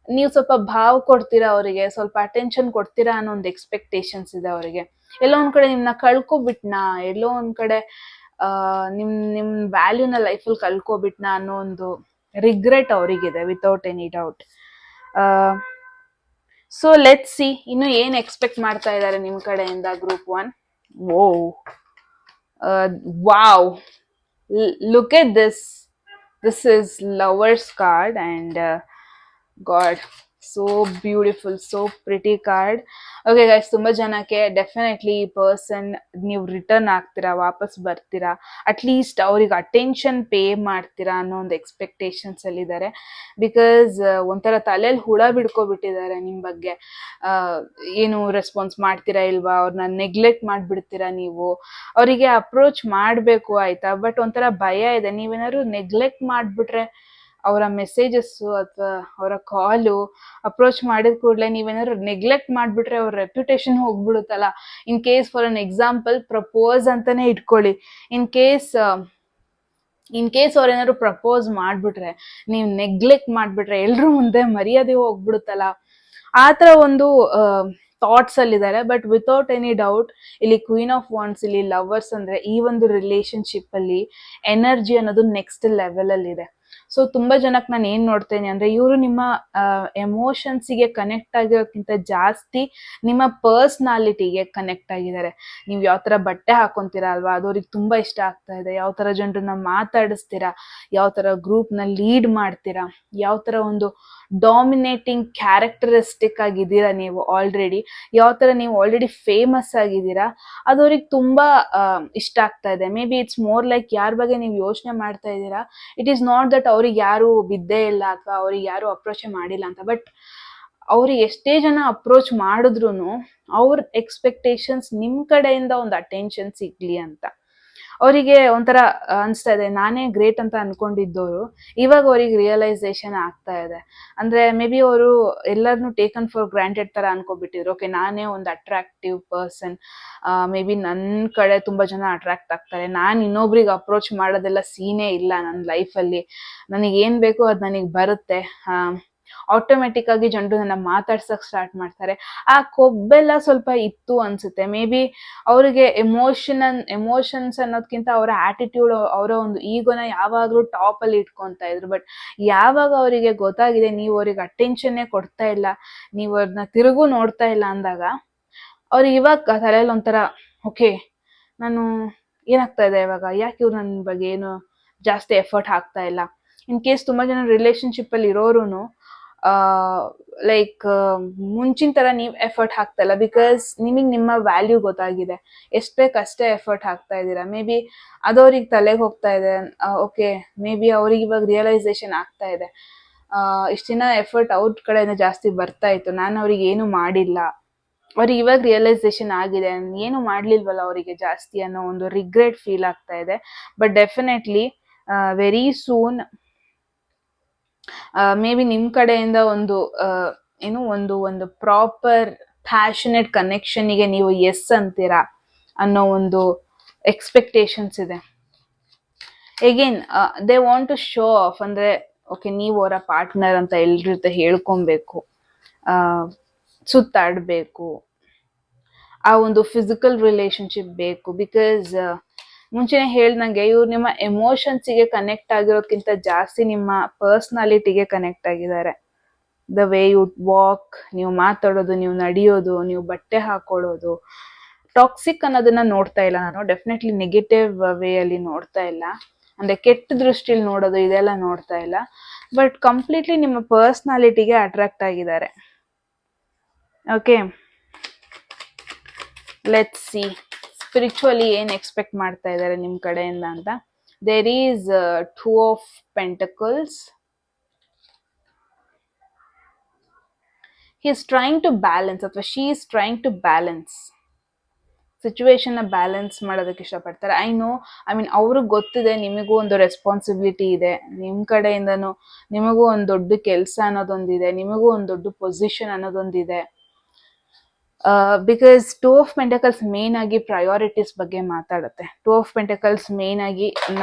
ನೀವು ಸ್ವಲ್ಪ ಭಾವ ಕೊಡ್ತೀರಾ ಅವರಿಗೆ, ಸ್ವಲ್ಪ ಅಟೆನ್ಷನ್ ಕೊಡ್ತೀರಾ ಅನ್ನೋ ಒಂದು ಎಕ್ಸ್ಪೆಕ್ಟೇಷನ್ಸ್ ಇದೆ ಅವರಿಗೆ. ಎಲ್ಲೋ ಒಂದ್ ಕಡೆ ನಿಮ್ನ ಕಳ್ಕೊಬಿಟ್ನಾ, ಎಲ್ಲೋ ಒಂದ್ ಕಡೆ ನಿಮ್ ವ್ಯಾಲ್ಯೂನ ಲೈಫಲ್ಲಿ ಕಳ್ಕೊಬಿಟ್ನಾ ಅನ್ನೋ ಒಂದು ರಿಗ್ರೆಟ್ ಅವರಿಗಿದೆ without any doubt. So let's see ಇನ್ನು ಏನ್ ಎಕ್ಸ್ಪೆಕ್ಟ್ ಮಾಡ್ತಾ ಇದ್ದಾರೆ ನಿಮ್ ಕಡೆಯಿಂದ group 1. Wow, look at this. This is lovers card and God, so beautiful, so pretty card. Okay guys, ತುಂಬಾ ಜನಕ್ಕೆ ಡೆಫಿನೆಟ್ಲಿ ಈ ಪರ್ಸನ್ ನೀವು ರಿಟರ್ನ್ ಆಗ್ತೀರಾ, ವಾಪಸ್ ಬರ್ತೀರಾ, ಅಟ್ಲೀಸ್ಟ್ ಅವ್ರಿಗೆ ಅಟೆನ್ಷನ್ ಪೇ ಮಾಡ್ತೀರಾ ಅನ್ನೋ ಒಂದು ಎಕ್ಸ್ಪೆಕ್ಟೇಷನ್ಸ್ ಅಲ್ಲಿ ಇದ್ದಾರೆ. ಬಿಕಾಸ್ ಒಂಥರ ತಲೆಯಲ್ಲಿ ಹುಳ ಬಿಡ್ಕೊಬಿಟ್ಟಿದ್ದಾರೆ ನಿಮ್ ಬಗ್ಗೆ. ಏನು ರೆಸ್ಪಾನ್ಸ್ ಮಾಡ್ತೀರಾ ಇಲ್ವಾ, ಅವ್ರನ್ನ ನೆಗ್ಲೆಕ್ಟ್ ಮಾಡ್ಬಿಡ್ತೀರಾ ನೀವು. ಅವರಿಗೆ ಅಪ್ರೋಚ್ ಮಾಡ್ಬೇಕು ಆಯ್ತಾ, ಬಟ್ ಒಂಥರ ಭಯ ಇದೆ. ನೀವೇನಾದ್ರು ನೆಗ್ಲೆಕ್ಟ್ ಮಾಡ್ಬಿಟ್ರೆ ಅವರ ಮೆಸೇಜಸ್ಸು ಅಥವಾ ಅವರ ಕಾಲು ಅಪ್ರೋಚ್ ಮಾಡಿದ ಕೂಡಲೇ ನೀವೇನಾದ್ರು ನೆಗ್ಲೆಕ್ಟ್ ಮಾಡಿಬಿಟ್ರೆ ಅವ್ರ ರೆಪ್ಯುಟೇಷನ್ ಹೋಗ್ಬಿಡುತ್ತಲ್ಲ. In case for an example propose ಅಂತಾನೆ ಇಟ್ಕೊಳ್ಳಿ, ಇನ್ ಕೇಸ್ ಅವ್ರೇನಾದ್ರು ಪ್ರಪೋಸ್ ಮಾಡ್ಬಿಟ್ರೆ ನೀವು ನೆಗ್ಲೆಕ್ಟ್ ಮಾಡ್ಬಿಟ್ರೆ ಎಲ್ರೂ ಮುಂದೆ ಮರ್ಯಾದೆ ಹೋಗ್ಬಿಡುತ್ತಲ್ಲ, ಆತರ ಒಂದು ಥಾಟ್ಸ್ ಅಲ್ಲಿದ್ದಾರೆ. ಬಟ್ ವಿತೌಟ್ ಎನಿ ಡೌಟ್ ಇಲ್ಲಿ ಕ್ವೀನ್ ಆಫ್ ವಾಂಡ್ಸ್, ಇಲ್ಲಿ ಲವರ್ಸ್ ಅಂದ್ರೆ ಈ ಒಂದು ರಿಲೇಶನ್ಶಿಪ್ ಅಲ್ಲಿ ಎನರ್ಜಿ ಅನ್ನೋದು ನೆಕ್ಸ್ಟ್ ಲೆವೆಲ್ ಅಲ್ಲಿ ಇದೆ. ಸೊ ತುಂಬಾ ಜನಕ್ಕೆ ನಾನು ಏನ್ ನೋಡ್ತೇನೆ ಅಂದ್ರೆ, ಇವರು ನಿಮ್ಮ ಎಮೋಷನ್ಸಿಗೆ ಕನೆಕ್ಟ್ ಆಗಿರೋಕ್ಕಿಂತ ಜಾಸ್ತಿ ನಿಮ್ಮ ಪರ್ಸ್ನಾಲಿಟಿಗೆ ಕನೆಕ್ಟ್ ಆಗಿದ್ದಾರೆ. ನೀವು ಯಾವ ತರ ಬಟ್ಟೆ ಹಾಕೊಂತೀರಾ ಅಲ್ವಾ, ಅದು ಅವ್ರಿಗೆ ತುಂಬಾ ಇಷ್ಟ ಆಗ್ತಾ ಇದೆ. ಯಾವ ತರ ಜನರನ್ನ ಮಾತಾಡಿಸ್ತೀರಾ, ಯಾವ ತರ ಗ್ರೂಪ್ ನ ಲೀಡ್ ಮಾಡ್ತೀರಾ, ಯಾವ ತರ ಒಂದು ಡಾಮಿನೇಟಿಂಗ್ ಕ್ಯಾರೆಕ್ಟರಿಸ್ಟಿಕ್ ಆಗಿದ್ದೀರಾ ನೀವು ಆಲ್ರೆಡಿ, ಯಾವ ತರ ನೀವು ಆಲ್ರೆಡಿ ಫೇಮಸ್ ಆಗಿದ್ದೀರಾ, ಅದು ಅವ್ರಿಗೆ ತುಂಬಾ ಇಷ್ಟ ಆಗ್ತಾ ಇದೆ. May be it's more like ಯಾರ ಬಗ್ಗೆ ನೀವು ಯೋಚನೆ ಮಾಡ್ತಾ ಇದ್ದೀರಾ, ಇಟ್ ಈಸ್ ನಾಟ್ ದಟ್ ಅವ್ರಿಗೆ ಯಾರು ಬಿದ್ದೇ ಇಲ್ಲ ಅಥವಾ ಅವ್ರಿಗೆ ಯಾರು ಅಪ್ರೋಚ್ ಮಾಡಿಲ್ಲ ಅಂತ. ಬಟ್ ಅವ್ರಿಗೆ ಎಷ್ಟೇ ಜನ ಅಪ್ರೋಚ್ ಮಾಡಿದ್ರು ಅವ್ರ ಎಕ್ಸ್ಪೆಕ್ಟೇಷನ್ಸ್ ನಿಮ್ ಕಡೆಯಿಂದ ಒಂದು ಅಟೆನ್ಷನ್ ಸಿಗ್ಲಿ ಅಂತ ಅವರಿಗೆ ಒಂಥರ ಅನ್ಸ್ತಾ ಇದೆ. ನಾನೇ ಗ್ರೇಟ್ ಅಂತ ಅನ್ಕೊಂಡಿದ್ದವರು ಇವಾಗ ಅವ್ರಿಗೆ ರಿಯಲೈಸೇಷನ್ ಆಗ್ತಾ ಇದೆ. ಅಂದ್ರೆ ಮೇ ಬಿ ಅವರು ಎಲ್ಲರನ್ನೂ ಟೇಕನ್ ಫಾರ್ ಗ್ರಾಂಟೆಡ್ ತರ ಅನ್ಕೋಬಿಟ್ಟಿದ್ರು. ಓಕೆ, ನಾನೇ ಒಂದು ಅಟ್ರಾಕ್ಟಿವ್ ಪರ್ಸನ್, ಮೇ ಬಿ ನನ್ನ ಕಡೆ ತುಂಬಾ ಜನ ಅಟ್ರಾಕ್ಟ್ ಆಗ್ತಾರೆ, ನಾನು ಇನ್ನೊಬ್ರಿಗೆ ಅಪ್ರೋಚ್ ಮಾಡೋದೆಲ್ಲ ಸೀನೇ ಇಲ್ಲ ನನ್ನ ಲೈಫಲ್ಲಿ, ನನಗೆ ಏನ್ ಬೇಕು ಅದು ನನಗೆ ಬರುತ್ತೆ, ಆಟೋಮೆಟಿಕ್ ಆಗಿ ಜನರು ನನ್ನ ಮಾತಾಡ್ಸಕ್ ಸ್ಟಾರ್ಟ್ ಮಾಡ್ತಾರೆ. ಆ ಕೊಬ್ಬೆಲ್ಲ ಸ್ವಲ್ಪ ಇತ್ತು ಅನ್ಸುತ್ತೆ. ಮೇ ಬಿ ಅವರಿಗೆ ಎಮೋಷನ್ಸ್ ಅನ್ನೋದ್ಕಿಂತ ಅವರ ಆಟಿಟ್ಯೂಡ್, ಅವರ ಒಂದು ಈಗೋನ ಯಾವಾಗ್ಲೂ ಟಾಪ್ ಅಲ್ಲಿ ಇಟ್ಕೊಂತ ಇದ್ರು. ಬಟ್ ಯಾವಾಗ ಅವರಿಗೆ ಗೊತ್ತಾಗಿದೆ ನೀವು ಅವ್ರಿಗೆ ಅಟೆನ್ಷನ್ನೇ ಕೊಡ್ತಾ ಇಲ್ಲ, ನೀವು ಅವ್ರನ್ನ ತಿರುಗು ನೋಡ್ತಾ ಇಲ್ಲ ಅಂದಾಗ ಅವ್ರಿಗೆ ಇವಾಗ ತಲೆಯಲ್ಲಿ ಒಂಥರ ಓಕೆ, ನಾನು ಏನಾಗ್ತಾ ಇದೆ ಇವಾಗ, ಯಾಕೆ ಇವ್ರು ನನ್ನ ಬಗ್ಗೆ ಏನು ಜಾಸ್ತಿ ಎಫರ್ಟ್ ಹಾಕ್ತಾ ಇಲ್ಲ. ಇನ್ ಕೇಸ್ ತುಂಬಾ ಜನ ರಿಲೇಶನ್ಶಿಪ್ ಅಲ್ಲಿ ಇರೋರು ಲೈಕ್ ಮುಂಚಿನ ತರ ನೀವು ಎಫರ್ಟ್ ಹಾಕ್ತಾ ಇಲ್ಲ, ಬಿಕಾಸ್ ನಿಮಗೆ ನಿಮ್ಮ ವ್ಯಾಲ್ಯೂ ಗೊತ್ತಾಗಿದೆ. ಎಷ್ಟು ಬೇಕು ಅಷ್ಟೇ ಎಫರ್ಟ್ ಹಾಕ್ತಾ ಇದ್ದೀರಾ. ಮೇ ಬಿ ಅದವ್ರಿಗೆ ತಲೆಗೆ ಹೋಗ್ತಾ ಇದೆ. ಓಕೆ, ಮೇ ಬಿ ಅವ್ರಿಗೆ ಇವಾಗ ರಿಯಲೈಸೇಷನ್ ಆಗ್ತಾ ಇದೆ, ಇಷ್ಟು ದಿನ ಎಫರ್ಟ್ ಅವ್ರ ಕಡೆಯಿಂದ ಜಾಸ್ತಿ ಬರ್ತಾ ಇತ್ತು, ನಾನು ಅವ್ರಿಗೆ ಏನು ಮಾಡಿಲ್ಲ. ಅವ್ರಿಗೆ ಇವಾಗ ರಿಯಲೈಸೇಷನ್ ಆಗಿದೆ, ಏನು ಮಾಡ್ಲಿಲ್ವಲ್ಲ ಅವರಿಗೆ ಜಾಸ್ತಿ ಅನ್ನೋ ಒಂದು ರಿಗ್ರೆಟ್ ಫೀಲ್ ಆಗ್ತಾ ಇದೆ. But definitely very soon may be ನಿಮ್ ಕಡೆಯಿಂದ ಒಂದು ಏನು ಒಂದು ಪ್ರಾಪರ್ ಪ್ಯಾಷನೇಟ್ ಕನೆಕ್ಷನ್ಗೆ ನೀವು ಎಸ್ ಅಂತೀರಾ ಅನ್ನೋ ಒಂದು ಎಕ್ಸ್ಪೆಕ್ಟೇಷನ್ಸ್ ಇದೆ. Again they want to show off, ಅಂದ್ರೆ ಓಕೆ ನೀವು ಅವರ ಪಾರ್ಟ್ನರ್ ಅಂತ ಎಲ್ರ ಜೊತೆ ಹೇಳ್ಕೊಬೇಕು, ಸುತ್ತಾಡಬೇಕು, ಆ ಒಂದು ಫಿಸಿಕಲ್ ರಿಲೇಶನ್ಶಿಪ್ ಬೇಕು. ಬಿಕಾಸ್ ಮುಂಚೆನೆ ಹೇಳ್ದಂಗೆ ಇವ್ರು ನಿಮ್ಮ ಎಮೋಷನ್ಸಿಗೆ ಕನೆಕ್ಟ್ ಆಗಿರೋದ್ಕಿಂತ ಜಾಸ್ತಿ ನಿಮ್ಮ ಪರ್ಸ್ನಾಲಿಟಿಗೆ ಕನೆಕ್ಟ್ ಆಗಿದ್ದಾರೆ. ದ ವೇ ಯು ವಾಕ್, ನೀವು ಮಾತಾಡೋದು, ನೀವು ನಡೆಯೋದು, ನೀವು ಬಟ್ಟೆ ಹಾಕೊಳ್ಳೋದು, ಟಾಕ್ಸಿಕ್ ಅನ್ನೋದನ್ನ ನೋಡ್ತಾ ಇಲ್ಲ ನಾನು. ಡೆಫಿನೆಟ್ಲಿ ನೆಗೆಟಿವ್ ವೇ ಅಲ್ಲಿ ನೋಡ್ತಾ ಇಲ್ಲ, ಅಂದ್ರೆ ಕೆಟ್ಟ ದೃಷ್ಟಿಲಿ ನೋಡೋದು ಇದೆಲ್ಲ ನೋಡ್ತಾ ಇಲ್ಲ. ಬಟ್ ಕಂಪ್ಲೀಟ್ಲಿ ನಿಮ್ಮ ಪರ್ಸ್ನಾಲಿಟಿಗೆ ಅಟ್ರಾಕ್ಟ್ ಆಗಿದ್ದಾರೆ. ಓಕೆ, ಲೆಟ್ಸ್ ಸಿ ಸ್ಪಿರಿಚುವಲಿ ಏನ್ ಎಕ್ಸ್ಪೆಕ್ಟ್ ಮಾಡ್ತಾ ಇದ್ದಾರೆ ನಿಮ್ ಕಡೆಯಿಂದ ಅಂತ. There is 2 of Pentacles. He is trying to balance, ಅಥವಾ she is trying to balance situation balance ಮಾಡೋದಕ್ಕೆ ಇಷ್ಟಪಡ್ತಾರೆ. ಐ ಮೀನ್ ಅವ್ರಿಗೆ ಗೊತ್ತಿದೆ ನಿಮಗೂ ಒಂದು ರೆಸ್ಪಾನ್ಸಿಬಿಲಿಟಿ ಇದೆ, ನಿಮ್ ಕಡೆಯಿಂದನೂ ನಿಮಗೂ ಒಂದು ದೊಡ್ಡ ಕೆಲಸ ಅನ್ನೋದೊಂದಿದೆ, ನಿಮಗೂ ಒಂದು ದೊಡ್ಡ ಪೊಸಿಷನ್ ಅನ್ನೋದೊಂದಿದೆ. ಬಿಕಾಸ್ 2 of Pentacles ಮೇನ್ ಆಗಿ ಪ್ರಯಾರಿಟೀಸ್ ಬಗ್ಗೆ ಮಾತಾಡುತ್ತೆ. 2 of Pentacles ಮೇನ್ ಆಗಿ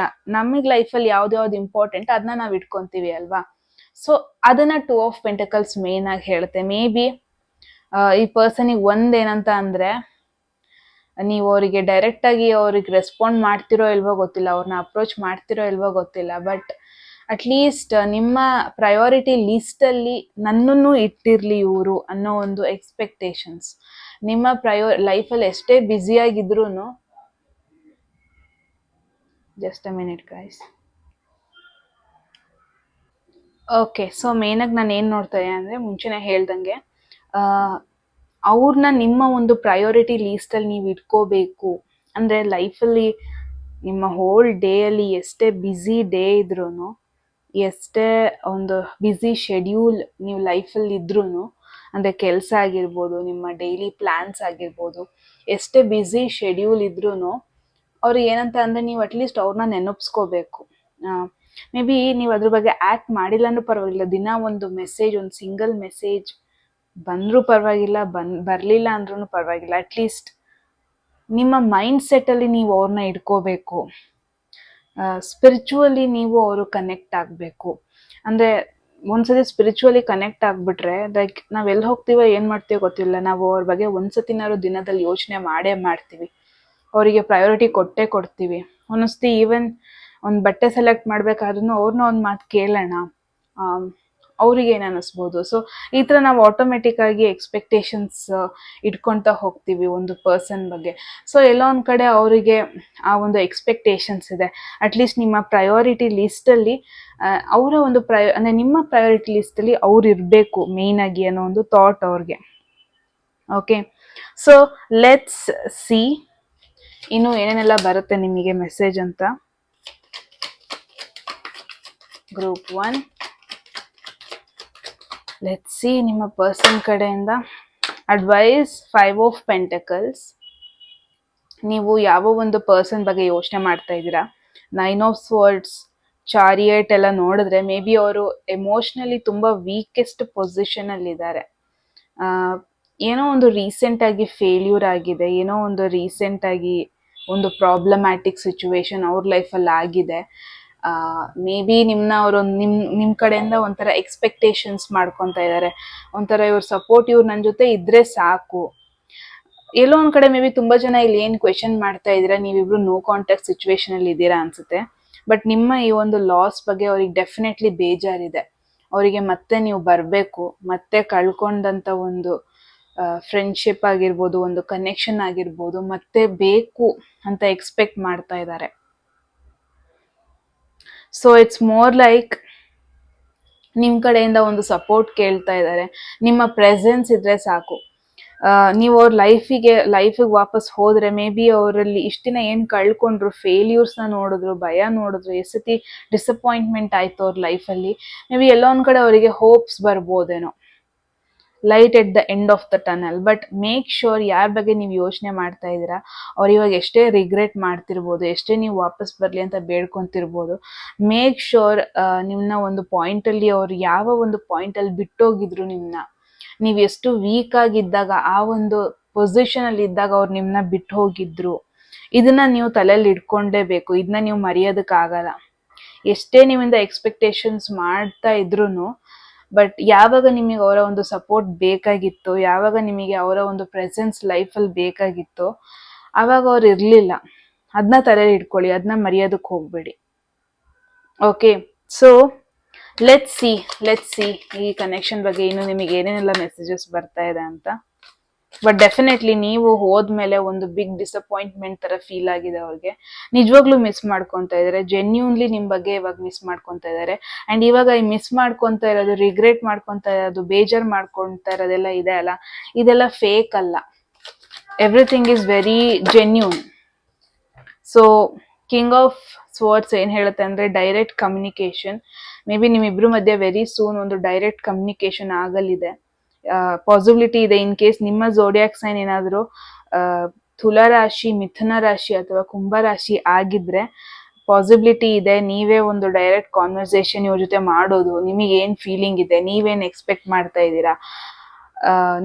ನಮಗೆ ಲೈಫಲ್ಲಿ ಯಾವ್ದು ಇಂಪಾರ್ಟೆಂಟ್ ಅದನ್ನ ನಾವು ಇಟ್ಕೊಂತೀವಿ ಅಲ್ವಾ. ಸೊ ಅದನ್ನ 2 of Pentacles ಮೇನ್ ಆಗಿ ಹೇಳುತ್ತೆ. ಮೇ ಬಿ ಈ ಪರ್ಸನಿಗೆ ಒಂದೇನಂತ ಅಂದ್ರೆ, ನೀವು ಅವರಿಗೆ ಡೈರೆಕ್ಟ್ ಆಗಿ ಅವ್ರಿಗೆ ರೆಸ್ಪಾಂಡ್ ಮಾಡ್ತಿರೋ ಇಲ್ವೋ ಗೊತ್ತಿಲ್ಲ, ಅವ್ರನ್ನ ಅಪ್ರೋಚ್ ಮಾಡ್ತಿರೋ ಇಲ್ವೋ ಗೊತ್ತಿಲ್ಲ, ಬಟ್ ಅಟ್ಲೀಸ್ಟ್ ನಿಮ್ಮ ಪ್ರಯಾರಿಟಿ ಲಿಸ್ಟ್ ಅಲ್ಲಿ ನನ್ನನ್ನು ಇಟ್ಟಿರ್ಲಿ ಇವರು ಅನ್ನೋ ಒಂದು ಎಕ್ಸ್ಪೆಕ್ಟೇಷನ್ಸ್. ನಿಮ್ಮ ಲೈಫಲ್ಲಿ ಎಷ್ಟೇ ಬ್ಯುಸಿ ಆಗಿದ್ರು, just a minute guys. Okay, so ಮೇನಾಗಿ ನಾನು ಏನು ನೋಡ್ತಾ ಇದ್ದೆ ಅಂದರೆ, ಮುಂಚೆನೇ ಹೇಳ್ದಂಗೆ ಅವ್ರನ್ನ ನಿಮ್ಮ ಒಂದು ಪ್ರಯಾರಿಟಿ ಲೀಸ್ಟಲ್ಲಿ ನೀವು ಇಟ್ಕೋಬೇಕು. ಅಂದರೆ ಲೈಫಲ್ಲಿ ನಿಮ್ಮ ಹೋಲ್ ಡೇ ಅಲ್ಲಿ ಎಷ್ಟೇ ಬ್ಯುಸಿ ಡೇ ಇದ್ರೂ, ಎಷ್ಟೇ ಒಂದು ಬ್ಯುಸಿ ಶೆಡ್ಯೂಲ್ ನೀವು ಲೈಫಲ್ಲಿ ಇದ್ರೂ, ಅಂದರೆ ಕೆಲಸ ಆಗಿರ್ಬೋದು, ನಿಮ್ಮ ಡೈಲಿ ಪ್ಲ್ಯಾನ್ಸ್ ಆಗಿರ್ಬೋದು, ಎಷ್ಟೇ ಬ್ಯುಸಿ ಶೆಡ್ಯೂಲ್ ಇದ್ರೂ ಅವ್ರಿಗೆ ಏನಂತ ಅಂದರೆ, ನೀವು ಅಟ್ಲೀಸ್ಟ್ ಅವ್ರನ್ನ ನೆನಪಿಸ್ಕೋಬೇಕು. ಮೇ ಬಿ ನೀವು ಅದ್ರ ಬಗ್ಗೆ ಆ್ಯಕ್ಟ್ ಮಾಡಿಲ್ಲನೂ ಪರವಾಗಿಲ್ಲ, ದಿನ ಒಂದು ಮೆಸೇಜ್, ಒಂದು ಸಿಂಗಲ್ ಮೆಸೇಜ್ ಬಂದರೂ ಪರವಾಗಿಲ್ಲ, ಬರಲಿಲ್ಲ ಅಂದ್ರೂ ಪರವಾಗಿಲ್ಲ, ಅಟ್ಲೀಸ್ಟ್ ನಿಮ್ಮ ಮೈಂಡ್ ಸೆಟ್ಟಲ್ಲಿ ನೀವು ಅವ್ರನ್ನ ಇಟ್ಕೋಬೇಕು. ಸ್ಪಿರಿಚುವಲಿ ನೀವು ಅವರು ಕನೆಕ್ಟ್ ಆಗಬೇಕು. ಅಂದರೆ ಒಂದ್ಸತಿ ಸ್ಪಿರಿಚುವಲಿ ಕನೆಕ್ಟ್ ಆಗಿಬಿಟ್ರೆ, ಲೈಕ್ ನಾವು ಎಲ್ಲಿ ಹೋಗ್ತೀವೋ ಏನು ಮಾಡ್ತೀವೋ ಗೊತ್ತಿಲ್ಲ, ನಾವು ಅವ್ರ ಬಗ್ಗೆ ಒಂದ್ಸತಿನಾದ್ರು ದಿನದಲ್ಲಿ ಯೋಚನೆ ಮಾಡೇ ಮಾಡ್ತೀವಿ, ಅವರಿಗೆ ಪ್ರಯಾರಿಟಿ ಕೊಟ್ಟೇ ಕೊಡ್ತೀವಿ. ಒಂದೊಂದ್ಸತಿ ಈವನ್ ಒಂದು ಬಟ್ಟೆ ಸೆಲೆಕ್ಟ್ ಮಾಡಬೇಕಾದ್ರೂ ಅವ್ರನ್ನ ಒಂದು ಮಾತು ಕೇಳೋಣ, ಅವ್ರಿಗೆ ಏನು ಅನ್ನಿಸ್ಬೋದು. ಸೊ ಈ ಥರ ನಾವು ಆಟೋಮೆಟಿಕ್ ಆಗಿ ಎಕ್ಸ್ಪೆಕ್ಟೇಷನ್ಸ್ ಇಟ್ಕೊಳ್ತಾ ಹೋಗ್ತೀವಿ ಒಂದು ಪರ್ಸನ್ ಬಗ್ಗೆ. ಸೊ ಎಲ್ಲೋ ಒಂದು ಕಡೆ ಅವರಿಗೆ ಆ ಒಂದು ಎಕ್ಸ್ಪೆಕ್ಟೇಷನ್ಸ್ ಇದೆ. ಅಟ್ಲೀಸ್ಟ್ ನಿಮ್ಮ ಪ್ರಯಾರಿಟಿ ಲಿಸ್ಟಲ್ಲಿ ಅವರ ಒಂದು ಅಂದರೆ ನಿಮ್ಮ ಪ್ರಯಾರಿಟಿ ಲಿಸ್ಟಲ್ಲಿ ಅವ್ರು ಇರಬೇಕು ಮೇಯ್ನಾಗಿ ಅನ್ನೋ ಒಂದು ಥಾಟ್ ಅವ್ರಿಗೆ. ಓಕೆ, ಸೊ ಲೆಟ್ಸ್ ಸಿ ಇನ್ನು ಏನೇನೆಲ್ಲ ಬರುತ್ತೆ ನಿಮಗೆ ಮೆಸೇಜ್ ಅಂತ. ಗ್ರೂಪ್ 1, ಲೆಟ್ಸ್ ಸಿ ನಿಮ್ಮ ಪರ್ಸನ್ ಕಡೆಯಿಂದ ಅಡ್ವೈಸ್. 5 of Pentacles. ನೀವು ಯಾವ ಒಂದು ಪರ್ಸನ್ ಬಗ್ಗೆ ಯೋಚನೆ ಮಾಡ್ತಾ ಇದ್ದೀರಾ. 9 of Swords, ಚಾರಿಯಟ್ ಎಲ್ಲ ನೋಡಿದ್ರೆ ಮೇ ಬಿ ಅವರು ಎಮೋಷ್ನಲಿ ತುಂಬ ವೀಕೆಸ್ಟ್ ಪೊಸಿಷನಲ್ಲಿದ್ದಾರೆ. ಏನೋ ಒಂದು ರೀಸೆಂಟಾಗಿ ಫೇಲ್ಯೂರ್ ಆಗಿದೆ, ಏನೋ ಒಂದು ರೀಸೆಂಟಾಗಿ ಒಂದು ಪ್ರಾಬ್ಲಮ್ಯಾಟಿಕ್ ಸಿಚುವೇಶನ್ ಅವ್ರ ಲೈಫಲ್ಲಿ ಆಗಿದೆ. ಮೇ ಬಿ ಅವರು ನಿಮ್ಮ ಕಡೆಯಿಂದ ಒಂಥರ ಎಕ್ಸ್ಪೆಕ್ಟೇಷನ್ಸ್ ಮಾಡ್ಕೊತಾ ಇದ್ದಾರೆ. ಒಂಥರ ಇವ್ರ ಸಪೋರ್ಟ್, ಇವ್ರು ನನ್ನ ಜೊತೆ ಇದ್ರೆ ಸಾಕು. ಎಲ್ಲೋ ಒಂದು ಕಡೆ ಮೇ ಬಿ ತುಂಬ ಜನ ಇಲ್ಲಿ ಏನು ಕ್ವೆಶನ್ ಮಾಡ್ತಾ ಇದ್ದೀರಾ, ನೀವಿಬ್ರು ನೋ ಕಾಂಟ್ಯಾಕ್ಟ್ ಸಿಚುವೇಶನಲ್ಲಿ ಇದ್ದೀರಾ ಅನ್ಸುತ್ತೆ. ಬಟ್ ನಿಮ್ಮ ಈ ಒಂದು ಲಾಸ್ ಬಗ್ಗೆ ಅವ್ರಿಗೆ ಡೆಫಿನೆಟ್ಲಿ ಬೇಜಾರಿದೆ. ಅವರಿಗೆ ಮತ್ತೆ ನೀವು ಬರಬೇಕು, ಮತ್ತೆ ಕಳ್ಕೊಂಡಂಥ ಒಂದು ಫ್ರೆಂಡ್ಶಿಪ್ ಆಗಿರ್ಬೋದು, ಒಂದು ಕನೆಕ್ಷನ್ ಆಗಿರ್ಬೋದು, ಮತ್ತೆ ಬೇಕು ಅಂತ ಎಕ್ಸ್ಪೆಕ್ಟ್ ಮಾಡ್ತಾ ಇದ್ದಾರೆ. ಸೊ ಇಟ್ಸ್ ಮೋರ್ ಲೈಕ್ ನಿಮ್ಮ ಕಡೆಯಿಂದ ಒಂದು ಸಪೋರ್ಟ್ ಕೇಳ್ತಾ ಇದ್ದಾರೆ. ನಿಮ್ಮ ಪ್ರೆಸೆನ್ಸ್ ಇದ್ರೆ ಸಾಕು. ನೀವು ಅವ್ರ ಲೈಫಿಗೆ ವಾಪಸ್ ಹೋದ್ರೆ ಮೇ ಬಿ ಅವರಲ್ಲಿ ಇಷ್ಟ ದಿನ ಏನ್ ಕಳ್ಕೊಂಡ್ರು, ಫೇಲ್ಯೂರ್ಸ್ನ ನೋಡಿದ್ರು, ಭಯ ನೋಡಿದ್ರು, ಎಷ್ಟತಿ ಡಿಸಪಾಯಿಂಟ್ಮೆಂಟ್ ಆಯ್ತು ಅವ್ರ ಲೈಫಲ್ಲಿ, ಮೇ ಬಿ ಎಲ್ಲೋ ಒಂದ್ ಕಡೆ ಅವರಿಗೆ ಹೋಪ್ಸ್ ಬರ್ಬೋದೇನೋ, light at the end of the tunnel. But make sure ಯಾರ ಬಗ್ಗೆ ನೀವು ಯೋಚನೆ ಮಾಡ್ತಾ ಇದ್ದೀರಾ, ಅವ್ರು ಇವಾಗ ಎಷ್ಟೇ ರಿಗ್ರೆಟ್ ಮಾಡ್ತಿರ್ಬೋದು, ಎಷ್ಟೇ ನೀವು ವಾಪಸ್ ಬರಲಿ ಅಂತ ಬೇಡ್ಕೊಂತಿರ್ಬೋದು, ಮೇಕ್ ಶೋರ್ ನಿಮ್ಮನ್ನ ಒಂದು ಪಾಯಿಂಟಲ್ಲಿ, ಅವ್ರು ಯಾವ ಒಂದು ಪಾಯಿಂಟಲ್ಲಿ ಬಿಟ್ಟೋಗಿದ್ರು ನಿಮ್ಮನ್ನ, ನೀವು ಎಷ್ಟು ವೀಕ್ ಆಗಿದ್ದಾಗ, ಆ ಒಂದು ಪೊಸಿಷನಲ್ಲಿ ಇದ್ದಾಗ ಅವ್ರು ನಿಮ್ಮನ್ನ ಬಿಟ್ಟು ಹೋಗಿದ್ರು, ಇದನ್ನ ನೀವು ತಲೆಯಲ್ಲಿ ಇಟ್ಕೊಂಡೇಬೇಕು. ಇದನ್ನ ನೀವು ಮರೆಯೋದಕ್ಕಾಗಲ್ಲ. ಎಷ್ಟೇ ನಿಮ್ಮಿಂದ ಎಕ್ಸ್ಪೆಕ್ಟೇಷನ್ಸ್ ಮಾಡ್ತಾ ಇದ್ರು, ಬಟ್ ಯಾವಾಗ ನಿಮಗೆ ಅವರ ಒಂದು ಸಪೋರ್ಟ್ ಬೇಕಾಗಿತ್ತು, ಯಾವಾಗ ನಿಮಗೆ ಅವರ ಒಂದು ಪ್ರೆಸೆನ್ಸ್ ಲೈಫಲ್ಲಿ ಬೇಕಾಗಿತ್ತು, ಆವಾಗ ಅವ್ರು ಇರಲಿಲ್ಲ. ಅದನ್ನ ತಲೆಯಲ್ಲಿ ಇಟ್ಕೊಳ್ಳಿ, ಅದನ್ನ ಮರೆಯೋದಕ್ಕೆ ಹೋಗ್ಬೇಡಿ. ಓಕೆ, ಸೊ ಲೆಟ್ಸ್ ಸಿ ಈ ಕನೆಕ್ಷನ್ ಬಗ್ಗೆ ಇನ್ನು ನಿಮಗೆ ಏನೇನೆಲ್ಲ ಮೆಸೇಜಸ್ ಬರ್ತಾ ಇದೆ ಅಂತ. ಬಟ್ ಡೆಫಿನೆಟ್ಲಿ ನೀವು ಹೋದ್ಮೇಲೆ ಒಂದು ಬಿಗ್ ಡಿಸಪಾಯಿಂಟ್ಮೆಂಟ್ ತರ ಫೀಲ್ ಆಗಿದೆ ಅವ್ರಿಗೆ. ನಿಜವಾಗ್ಲೂ ಮಿಸ್ ಮಾಡ್ಕೊತಾ ಇದಾರೆ, ಜೆನ್ಯೂನ್ಲಿ ನಿಮ್ ಬಗ್ಗೆ ಇವಾಗ ಮಿಸ್ ಮಾಡ್ಕೊತಾ ಇದಾರೆ. ಅಂಡ್ ಇವಾಗ ಈ ಮಿಸ್ ಮಾಡ್ಕೊತಾ ಇರೋದು, ರಿಗ್ರೆಟ್ ಮಾಡ್ಕೊತಾ ಇರೋದು, ಬೇಜಾರ್ ಮಾಡ್ಕೊತಾ ಇರೋದೆಲ್ಲ ಇದೆ ಅಲ್ಲ, ಇದೆಲ್ಲ ಫೇಕ್ ಅಲ್ಲ. Everything is very genuine. So king of swords ಏನ್ ಹೇಳುತ್ತೆ ಅಂದ್ರೆ ಡೈರೆಕ್ಟ್ ಕಮ್ಯುನಿಕೇಶನ್. ಮೇ ಬಿ ನಿಮ್ಮಿಬ್ರು ಮಧ್ಯೆ ವೆರಿ ಸೂನ್ ಒಂದು ಡೈರೆಕ್ಟ್ ಕಮ್ಯುನಿಕೇಶನ್ ಆಗಲಿದೆ. ಪಾಸಿಬಿಲಿಟಿ ಇದೆ. ಇನ್ ಕೇಸ್ ನಿಮ್ಮ ಝೋಡಿಯಾಕ್ ಸೈನ್ ಏನಾದ್ರು ತುಲಾ ರಾಶಿ, ಮಿಥುನ ರಾಶಿ ಅಥವಾ ಕುಂಭ ರಾಶಿ ಆಗಿದ್ರೆ ಪಾಸಿಬಿಲಿಟಿ ಇದೆ ನೀವೇ ಒಂದು ಡೈರೆಕ್ಟ್ ಕಾನ್ವರ್ಸೇಷನ್ ಇವ್ರ ಜೊತೆ ಮಾಡೋದು. ನಿಮಗೆ ಏನ್ ಫೀಲಿಂಗ್ ಇದೆ, ನೀವೇನ್ ಎಕ್ಸ್ಪೆಕ್ಟ್ ಮಾಡ್ತಾ ಇದ್ದೀರಾ,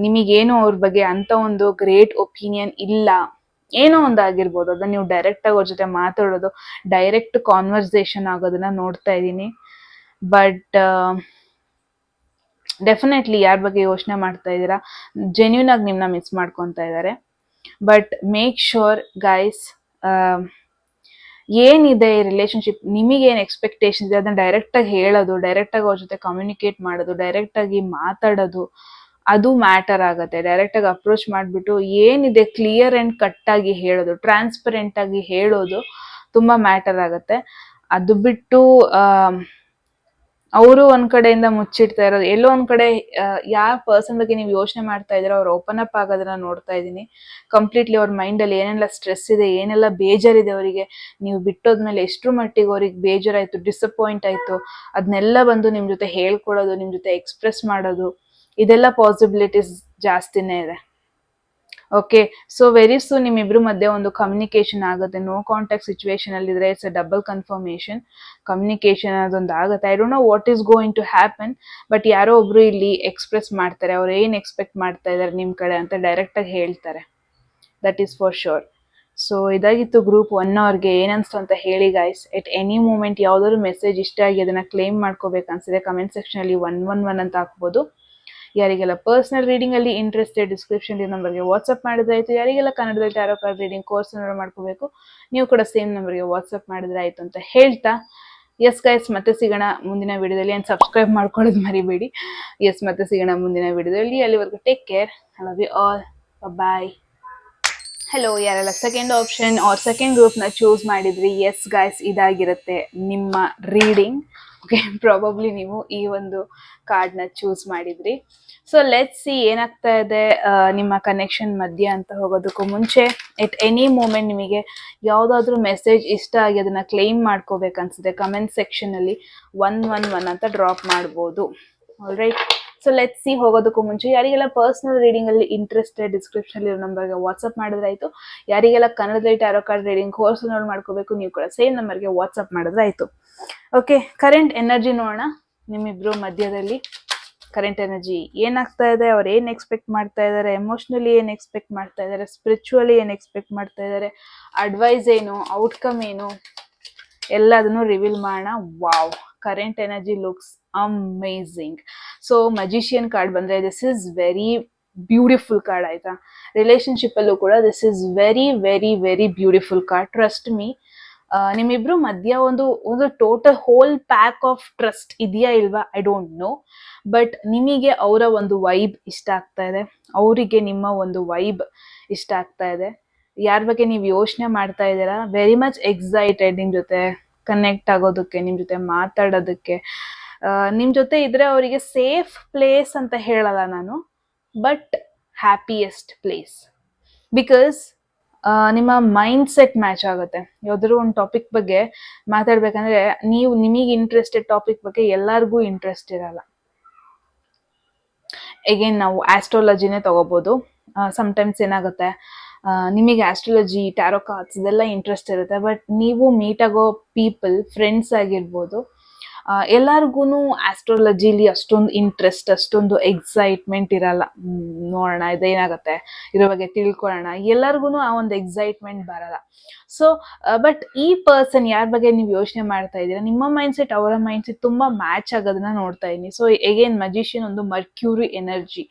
ನಿಮಗೇನು ಅವ್ರ ಬಗ್ಗೆ ಅಂತ ಒಂದು ಗ್ರೇಟ್ ಒಪಿನಿಯನ್ ಇಲ್ಲ, ಏನೋ ಒಂದು ಆಗಿರ್ಬೋದು, ಅದನ್ನ ನೀವು ಡೈರೆಕ್ಟ್ ಆಗಿ ಅವ್ರ ಜೊತೆ ಮಾತಾಡೋದು, ಡೈರೆಕ್ಟ್ ಕಾನ್ವರ್ಸೇಷನ್ ಆಗೋದನ್ನ ನೋಡ್ತಾ ಇದ್ದೀನಿ. ಬಟ್ ಡೆಫಿನೆಟ್ಲಿ ಯಾರ ಬಗ್ಗೆ ಯೋಚನೆ ಮಾಡ್ತಾ ಇದ್ದೀರಾ, ಜೆನ್ಯೂನ್ ಆಗಿ ನಿಮ್ಮನ್ನ ಮಿಸ್ ಮಾಡ್ಕೊತಾ ಇದ್ದಾರೆ. ಬಟ್ ಮೇಕ್ ಶೋರ್ ಗೈಸ್, ಏನಿದೆ ಈ ರಿಲೇಶನ್ಶಿಪ್, ನಿಮಗೇನು ಎಕ್ಸ್ಪೆಕ್ಟೇಷನ್ ಇದೆ ಅದನ್ನ ಡೈರೆಕ್ಟ್ ಆಗಿ ಹೇಳೋದು, ಡೈರೆಕ್ಟ್ ಆಗಿ ಅವ್ರ ಜೊತೆ ಕಮ್ಯುನಿಕೇಟ್ ಮಾಡೋದು, ಡೈರೆಕ್ಟ್ ಆಗಿ ಮಾತಾಡೋದು, ಅದು ಮ್ಯಾಟರ್ ಆಗುತ್ತೆ. ಡೈರೆಕ್ಟ್ ಆಗಿ ಅಪ್ರೋಚ್ ಮಾಡಿಬಿಟ್ಟು ಏನಿದೆ ಕ್ಲಿಯರ್ ಅಂಡ್ ಕಟ್ ಆಗಿ ಹೇಳೋದು, ಟ್ರಾನ್ಸ್ಪರೆಂಟ್ ಆಗಿ ಹೇಳೋದು ತುಂಬಾ ಮ್ಯಾಟರ್ ಆಗುತ್ತೆ. ಅದು ಬಿಟ್ಟು ಅವರು ಒಂದ್ ಕಡೆಯಿಂದ ಮುಚ್ಚಿಡ್ತಾ ಇರೋದು, ಎಲ್ಲೋ ಒಂದ್ ಕಡೆ ಯಾವ ಪರ್ಸನ್ ಬಗ್ಗೆ ನೀವು ಯೋಚನೆ ಮಾಡ್ತಾ ಇದ್ದೀರಾ ಅವ್ರು ಓಪನ್ ಅಪ್ ಆಗೋದನ್ನ ನೋಡ್ತಾ ಇದ್ದೀನಿ. ಕಂಪ್ಲೀಟ್ಲಿ ಅವ್ರ ಮೈಂಡ್ ಅಲ್ಲಿ ಏನೆಲ್ಲ ಸ್ಟ್ರೆಸ್ ಇದೆ, ಏನೆಲ್ಲ ಬೇಜಾರಿದೆ ಅವರಿಗೆ, ನೀವು ಬಿಟ್ಟೋದ್ಮೇಲೆ ಎಷ್ಟರ ಮಟ್ಟಿಗೆ ಅವ್ರಿಗೆ ಬೇಜಾರಾಯ್ತು, ಡಿಸಪಾಯಿಂಟ್ ಆಯ್ತು, ಅದನ್ನೆಲ್ಲ ಬಂದು ನಿಮ್ ಜೊತೆ ಹೇಳ್ಕೊಡೋದು, ನಿಮ್ ಜೊತೆ ಎಕ್ಸ್ಪ್ರೆಸ್ ಮಾಡೋದು, ಇದೆಲ್ಲ ಪಾಸಿಬಿಲಿಟೀಸ್ ಜಾಸ್ತಿನೇ ಇದೆ. ಓಕೆ, ಸೊ ವೆರಿ ಸೂನ್ ನಿಮ್ಮಿಬ್ರು ಮಧ್ಯೆ ಒಂದು ಕಮ್ಯುನಿಕೇಶನ್ ಆಗುತ್ತೆ. ನೋ ಕಾಂಟ್ಯಾಕ್ಟ್ ಸಿಚುವೇಶನ್ ಅಲ್ಲಿ ಇದ್ರೆ it's a double confirmation. Communication ಅದೊಂದು ಆಗುತ್ತೆ. I don't know what is going to happen, but ಯಾರೋ ಒಬ್ರು ಇಲ್ಲಿ ಎಕ್ಸ್ಪ್ರೆಸ್ ಮಾಡ್ತಾರೆ, ಅವ್ರು ಏನ್ ಎಕ್ಸ್ಪೆಕ್ಟ್ ಮಾಡ್ತಾ ಇದಾರೆ ನಿಮ್ ಕಡೆ ಅಂತ ಡೈರೆಕ್ಟ್ ಆಗಿ ಹೇಳ್ತಾರೆ. That is for sure. So ಇದಾಗಿತ್ತು ಗ್ರೂಪ್ 1 ಅವ್ರಿಗೆ. ಏನನ್ಸ್ತು ಅಂತ ಹೇಳಿ ಗೈಸ್. ಎಟ್ ಎನಿ ಮೂಮೆಂಟ್ ಯಾವ್ದಾದ್ರು ಮೆಸೇಜ್ ಇಷ್ಟ ಆಗಿ ಅದನ್ನ ಕ್ಲೇಮ್ ಮಾಡ್ಕೋಬೇಕು ಅನ್ಸಿದೆ ಕಮೆಂಟ್ ಸೆಕ್ಷನ್ ಅಲ್ಲಿ 111 ಅಂತ ಹಾಕ್ಬೋದು. ಯಾರಿಗೆಲ್ಲ ಪರ್ಸನಲ್ ರೀಡಿಂಗ್ ಅಲ್ಲಿ ಇಂಟ್ರೆಸ್ಟೆಡ್ ಡಿಸ್ಕ್ರಿಪ್ಷನ್ ನಂಬರ್ಗೆ ವಾಟ್ಸ್ಆಪ್ ಮಾಡಿದ್ರೆ ಆಯ್ತು. ಯಾರಿಗೆಲ್ಲ ಕನ್ನಡದಲ್ಲಿ ಟ್ಯಾರೋ ಕಾರ್ಡ್ ರೀಡಿಂಗ್ ಕೋರ್ಸ್ ಮಾಡ್ಕೋಬೇಕು, ನೀವು ಕೂಡ ಸೇಮ್ ನಂಬರ್ಗೆ ವಾಟ್ಸ್ಆಪ್ ಮಾಡಿದ್ರೆ ಆಯ್ತು ಅಂತ ಹೇಳ್ತಾ, ಎಸ್ ಗೈಸ್ ಮತ್ತೆ ಸಿಗೋಣ ಮುಂದಿನ ವಿಡಿಯೋದಲ್ಲಿ. ಅಂಡ್ ಸಬ್ಸ್ಕ್ರೈಬ್ ಮಾಡ್ಕೊಳ್ಳೋದು ಮರಿಬೇಡಿ. ಎಸ್ ಮತ್ತೆ ಸಿಗೋಣ ಮುಂದಿನ ವಿಡಿಯೋದಲ್ಲಿ. ಅಲ್ಲಿವರೆಗೂ take care. I love you all. Bye. Hello, ಯಾರೆಲ್ಲ ಸೆಕೆಂಡ್ ಆಪ್ಷನ್ ಆರ್ ಸೆಕೆಂಡ್ ಗ್ರೂಪ್ನ ಚೂಸ್ ಮಾಡಿದ್ರಿ, ಎಸ್ ಗೈಸ್ ಇದಾಗಿರುತ್ತೆ ನಿಮ್ಮ ರೀಡಿಂಗ್. ಓಕೆ, ಪ್ರಾಬಬ್ಲಿ ನೀವು ಈ ಒಂದು ಕಾರ್ಡ್ನ ಚೂಸ್ ಮಾಡಿದ್ರಿ. ಸೊ ಲೆಟ್ಸ್ ಸಿ ಏನಾಗ್ತಾ ಇದೆ ನಿಮ್ಮ ಕನೆಕ್ಷನ್ ಮಧ್ಯೆ ಅಂತ ಹೋಗೋದಕ್ಕೂ ಮುಂಚೆ, ಎಟ್ ಎನಿ ಮೂಮೆಂಟ್ ನಿಮಗೆ ಯಾವುದಾದ್ರೂ ಮೆಸೇಜ್ ಇಷ್ಟ ಆಗಿ ಅದನ್ನ ಕ್ಲೇಮ್ ಮಾಡ್ಕೋಬೇಕನ್ಸಿದೆ ಕಮೆಂಟ್ ಸೆಕ್ಷನ್ ಅಲ್ಲಿ 111 ಅಂತ ಡ್ರಾಪ್ ಮಾಡ್ಬೋದು. ಆಲ್ರೈಟ್, ಸೊ ಲೆಟ್ಸ್ ಸಿ ಹೋಗೋದಕ್ಕೂ ಮುಂಚೆ ಯಾರಿಗೆಲ್ಲ ಪರ್ಸನಲ್ ರೀಡಿಂಗ್ ಅಲ್ಲಿ ಇಂಟ್ರೆಸ್ಟೆಡ್ ಡಿಸ್ಕ್ರಿಪ್ಷನ್ ಇರೋ ನಂಬರ್ಗೆ ವಾಟ್ಸ್ಆಪ್ ಮಾಡಿದ್ರೆ ಆಯ್ತು. ಯಾರಿಗೆಲ್ಲ ಕನ್ನಡದಲ್ಲಿ ಟ್ಯಾರೋ ಕಾರ್ಡ್ ರೀಡಿಂಗ್ ಕೋರ್ಸ್ ಮಾಡ್ಕೋಬೇಕು, ನೀವು ಕೂಡ ಸೇಮ್ ನಂಬರ್ಗೆ ವಾಟ್ಸ್ಆಪ್ ಮಾಡಿದ್ರೆ ಆಯ್ತು. ಓಕೆ, ಕರೆಂಟ್ ಎನರ್ಜಿ ನೋಡೋಣ. ನಿಮ್ಮಿಬ್ರು ಮಧ್ಯದಲ್ಲಿ ಕರೆಂಟ್ ಎನರ್ಜಿ ಏನಾಗ್ತಾ ಇದೆ, ಅವ್ರು ಏನ್ ಎಕ್ಸ್ಪೆಕ್ಟ್ ಮಾಡ್ತಾ ಇದ್ದಾರೆ, ಎಮೋಷನಲಿ ಏನ್ ಎಕ್ಸ್ಪೆಕ್ಟ್ ಮಾಡ್ತಾ ಇದ್ದಾರೆ, ಸ್ಪಿರಿಚುವಲಿ ಏನ್ ಎಕ್ಸ್ಪೆಕ್ಟ್ ಮಾಡ್ತಾ ಇದ್ದಾರೆ, ಅಡ್ವೈಸ್ ಏನು, ಔಟ್ಕಮ್ ಏನು, ಎಲ್ಲದನ್ನು ರಿವೀಲ್ ಮಾಡೋಣ. Wow, current energy looks amazing. So magician card ಬಂದ್ರೆ this is very beautiful card ಆಯ್ತಾ. ರಿಲೇಶನ್ಶಿಪ್ ಅಲ್ಲೂ ಕೂಡ this is very very very beautiful card. Trust me, ನಿಮ್ಮಿಬ್ರು ಮಧ್ಯ ಒಂದು total whole pack of trust ಇದೆಯಾ ಇಲ್ವಾ ಐ ಡೋಂಟ್ ನೋ, ಬಟ್ ನಿಮಗೆ ಅವರ ಒಂದು ವೈಬ್ ಇಷ್ಟ ಆಗ್ತಾ ಇದೆ, ಅವರಿಗೆ ನಿಮ್ಮ ಒಂದು ವೈಬ್ ಇಷ್ಟ ಆಗ್ತಾ ಇದೆ. ಯಾರ ಬಗ್ಗೆ ನೀವು ಯೋಚನೆ ಮಾಡ್ತಾ ಇದ್ದೀರಾ, ವೆರಿ ಮಚ್ ಎಕ್ಸೈಟೆಡ್ ನಿಮ್ ಜೊತೆ ಕನೆಕ್ಟ್ ಆಗೋದಕ್ಕೆ, ನಿಮ್ ಜೊತೆ ಮಾತಾಡೋದಕ್ಕೆ, ನಿಮ್ ಜೊತೆ ಇದ್ರೆ ಅವರಿಗೆ ಸೇಫ್ ಪ್ಲೇಸ್ ಅಂತ ಹೇಳಲ್ಲ ನಾನು, ಬಟ್ ಹ್ಯಾಪಿಯೆಸ್ಟ್ ಪ್ಲೇಸ್. ಬಿಕಾಸ್ ನಿಮ್ಮ ಮೈಂಡ್ ಸೆಟ್ ಮ್ಯಾಚ್ ಆಗುತ್ತೆ. ಯಾವ್ದಾದ್ರು ಒಂದು ಟಾಪಿಕ್ ಬಗ್ಗೆ ಮಾತಾಡ್ಬೇಕಂದ್ರೆ ನಿಮಗೆ ಇಂಟ್ರೆಸ್ಟೆಡ್ ಟಾಪಿಕ್ ಬಗ್ಗೆ ಎಲ್ಲರಿಗೂ ಇಂಟ್ರೆಸ್ಟ್ ಇರಲ್ಲ. ಎಗೇನ್ ನಾವು ಆಸ್ಟ್ರಾಲಜಿನೇ ತಗೋಬಹುದು. ಸಮ್ಟೈಮ್ಸ್ ಏನಾಗುತ್ತೆ, ನಿಮಗೆ ಆಸ್ಟ್ರಾಲಜಿ, ಟ್ಯಾರೋ ಕಾರ್ಡ್ಸ್ ಇದೆಲ್ಲ ಇಂಟ್ರೆಸ್ಟ್ ಇರುತ್ತೆ, ಬಟ್ ನೀವು ಮೀಟ್ ಆಗೋ ಪೀಪಲ್, ಫ್ರೆಂಡ್ಸ್ ಆಗಿರ್ಬೋದು, ಎಲ್ಲಾರ್ಗು ಆಸ್ಟ್ರಾಲಜಿಲಿ ಅಷ್ಟೊಂದು ಇಂಟ್ರೆಸ್ಟ್, ಅಷ್ಟೊಂದು ಎಕ್ಸೈಟ್ಮೆಂಟ್ ಇರಲ್ಲ. ನೋಡೋಣ ಇದೇನಾಗುತ್ತೆ, ಇದ್ರ ಬಗ್ಗೆ ತಿಳ್ಕೊಳ್ಳೋಣ, ಎಲ್ಲರಿಗೂ ಆ ಒಂದು ಎಕ್ಸೈಟ್ಮೆಂಟ್ ಬರಲ್ಲ. ಸೊ ಬಟ್ ಈ ಪರ್ಸನ್ ಯಾರ ಬಗ್ಗೆ ನೀವು ಯೋಚನೆ ಮಾಡ್ತಾ ಇದ್ದೀರಾ, ನಿಮ್ಮ ಮೈಂಡ್ ಸೆಟ್ ಅವರ ಮೈಂಡ್ ಸೆಟ್ ತುಂಬಾ ಮ್ಯಾಚ್ ಆಗೋದನ್ನ ನೋಡ್ತಾ ಇದ್ದೀನಿ. ಸೊ ಎಗೇನ್ ಮಜಿಷಿಯನ್ ಒಂದು ಮರ್ಕ್ಯೂರಿ ಎನರ್ಜಿ,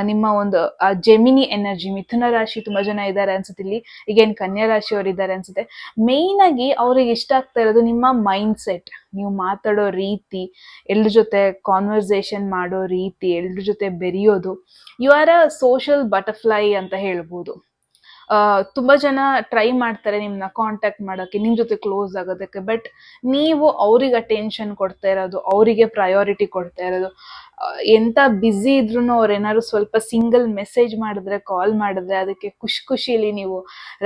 ನಿಮ್ಮ ಒಂದು ಜೆಮಿನಿ ಎನರ್ಜಿ. ಮಿಥುನ ರಾಶಿ ತುಂಬಾ ಜನ ಇದ್ದಾರೆ ಅನ್ಸುತ್ತೆ ಇಲ್ಲಿ, ಈಗೇನ್ ಕನ್ಯಾ ರಾಶಿಯವರು ಇದ್ದಾರೆ ಅನ್ಸುತ್ತೆ. ಮೇನ್ ಆಗಿ ಅವ್ರಿಗೆ ಇಷ್ಟ ಆಗ್ತಾ ಇರೋದು ನಿಮ್ಮ ಮೈಂಡ್ ಸೆಟ್, ನೀವು ಮಾತಾಡೋ ರೀತಿ, ಎಲ್ರ ಜೊತೆ ಕಾನ್ವರ್ಸೇಷನ್ ಮಾಡೋ ರೀತಿ, ಎಲ್ರ ಜೊತೆ ಬೆರೆಯೋದು. You are a social butterfly ಅಂತ ಹೇಳ್ಬೋದು. ತುಂಬಾ ಜನ ಟ್ರೈ ಮಾಡ್ತಾರೆ ನಿಮ್ನ ಕಾಂಟ್ಯಾಕ್ಟ್ ಮಾಡೋಕ್ಕೆ, ನಿಮ್ ಜೊತೆ ಕ್ಲೋಸ್ ಆಗೋದಕ್ಕೆ, ಬಟ್ ನೀವು ಅವ್ರಿಗೆ ಅಟೆನ್ಷನ್ ಕೊಡ್ತಾ ಇರೋದು, ಅವರಿಗೆ ಪ್ರಯಾರಿಟಿ ಕೊಡ್ತಾ ಇರೋದು. ಎಂತ ಬ್ಯುಸಿ ಇದ್ರು ಅವ್ರು ಏನಾದ್ರು ಸ್ವಲ್ಪ ಸಿಂಗಲ್ ಮೆಸೇಜ್ ಮಾಡಿದ್ರೆ, ಕಾಲ್ ಮಾಡಿದ್ರೆ ಅದಕ್ಕೆ ಖುಷಿಲಿ ನೀವು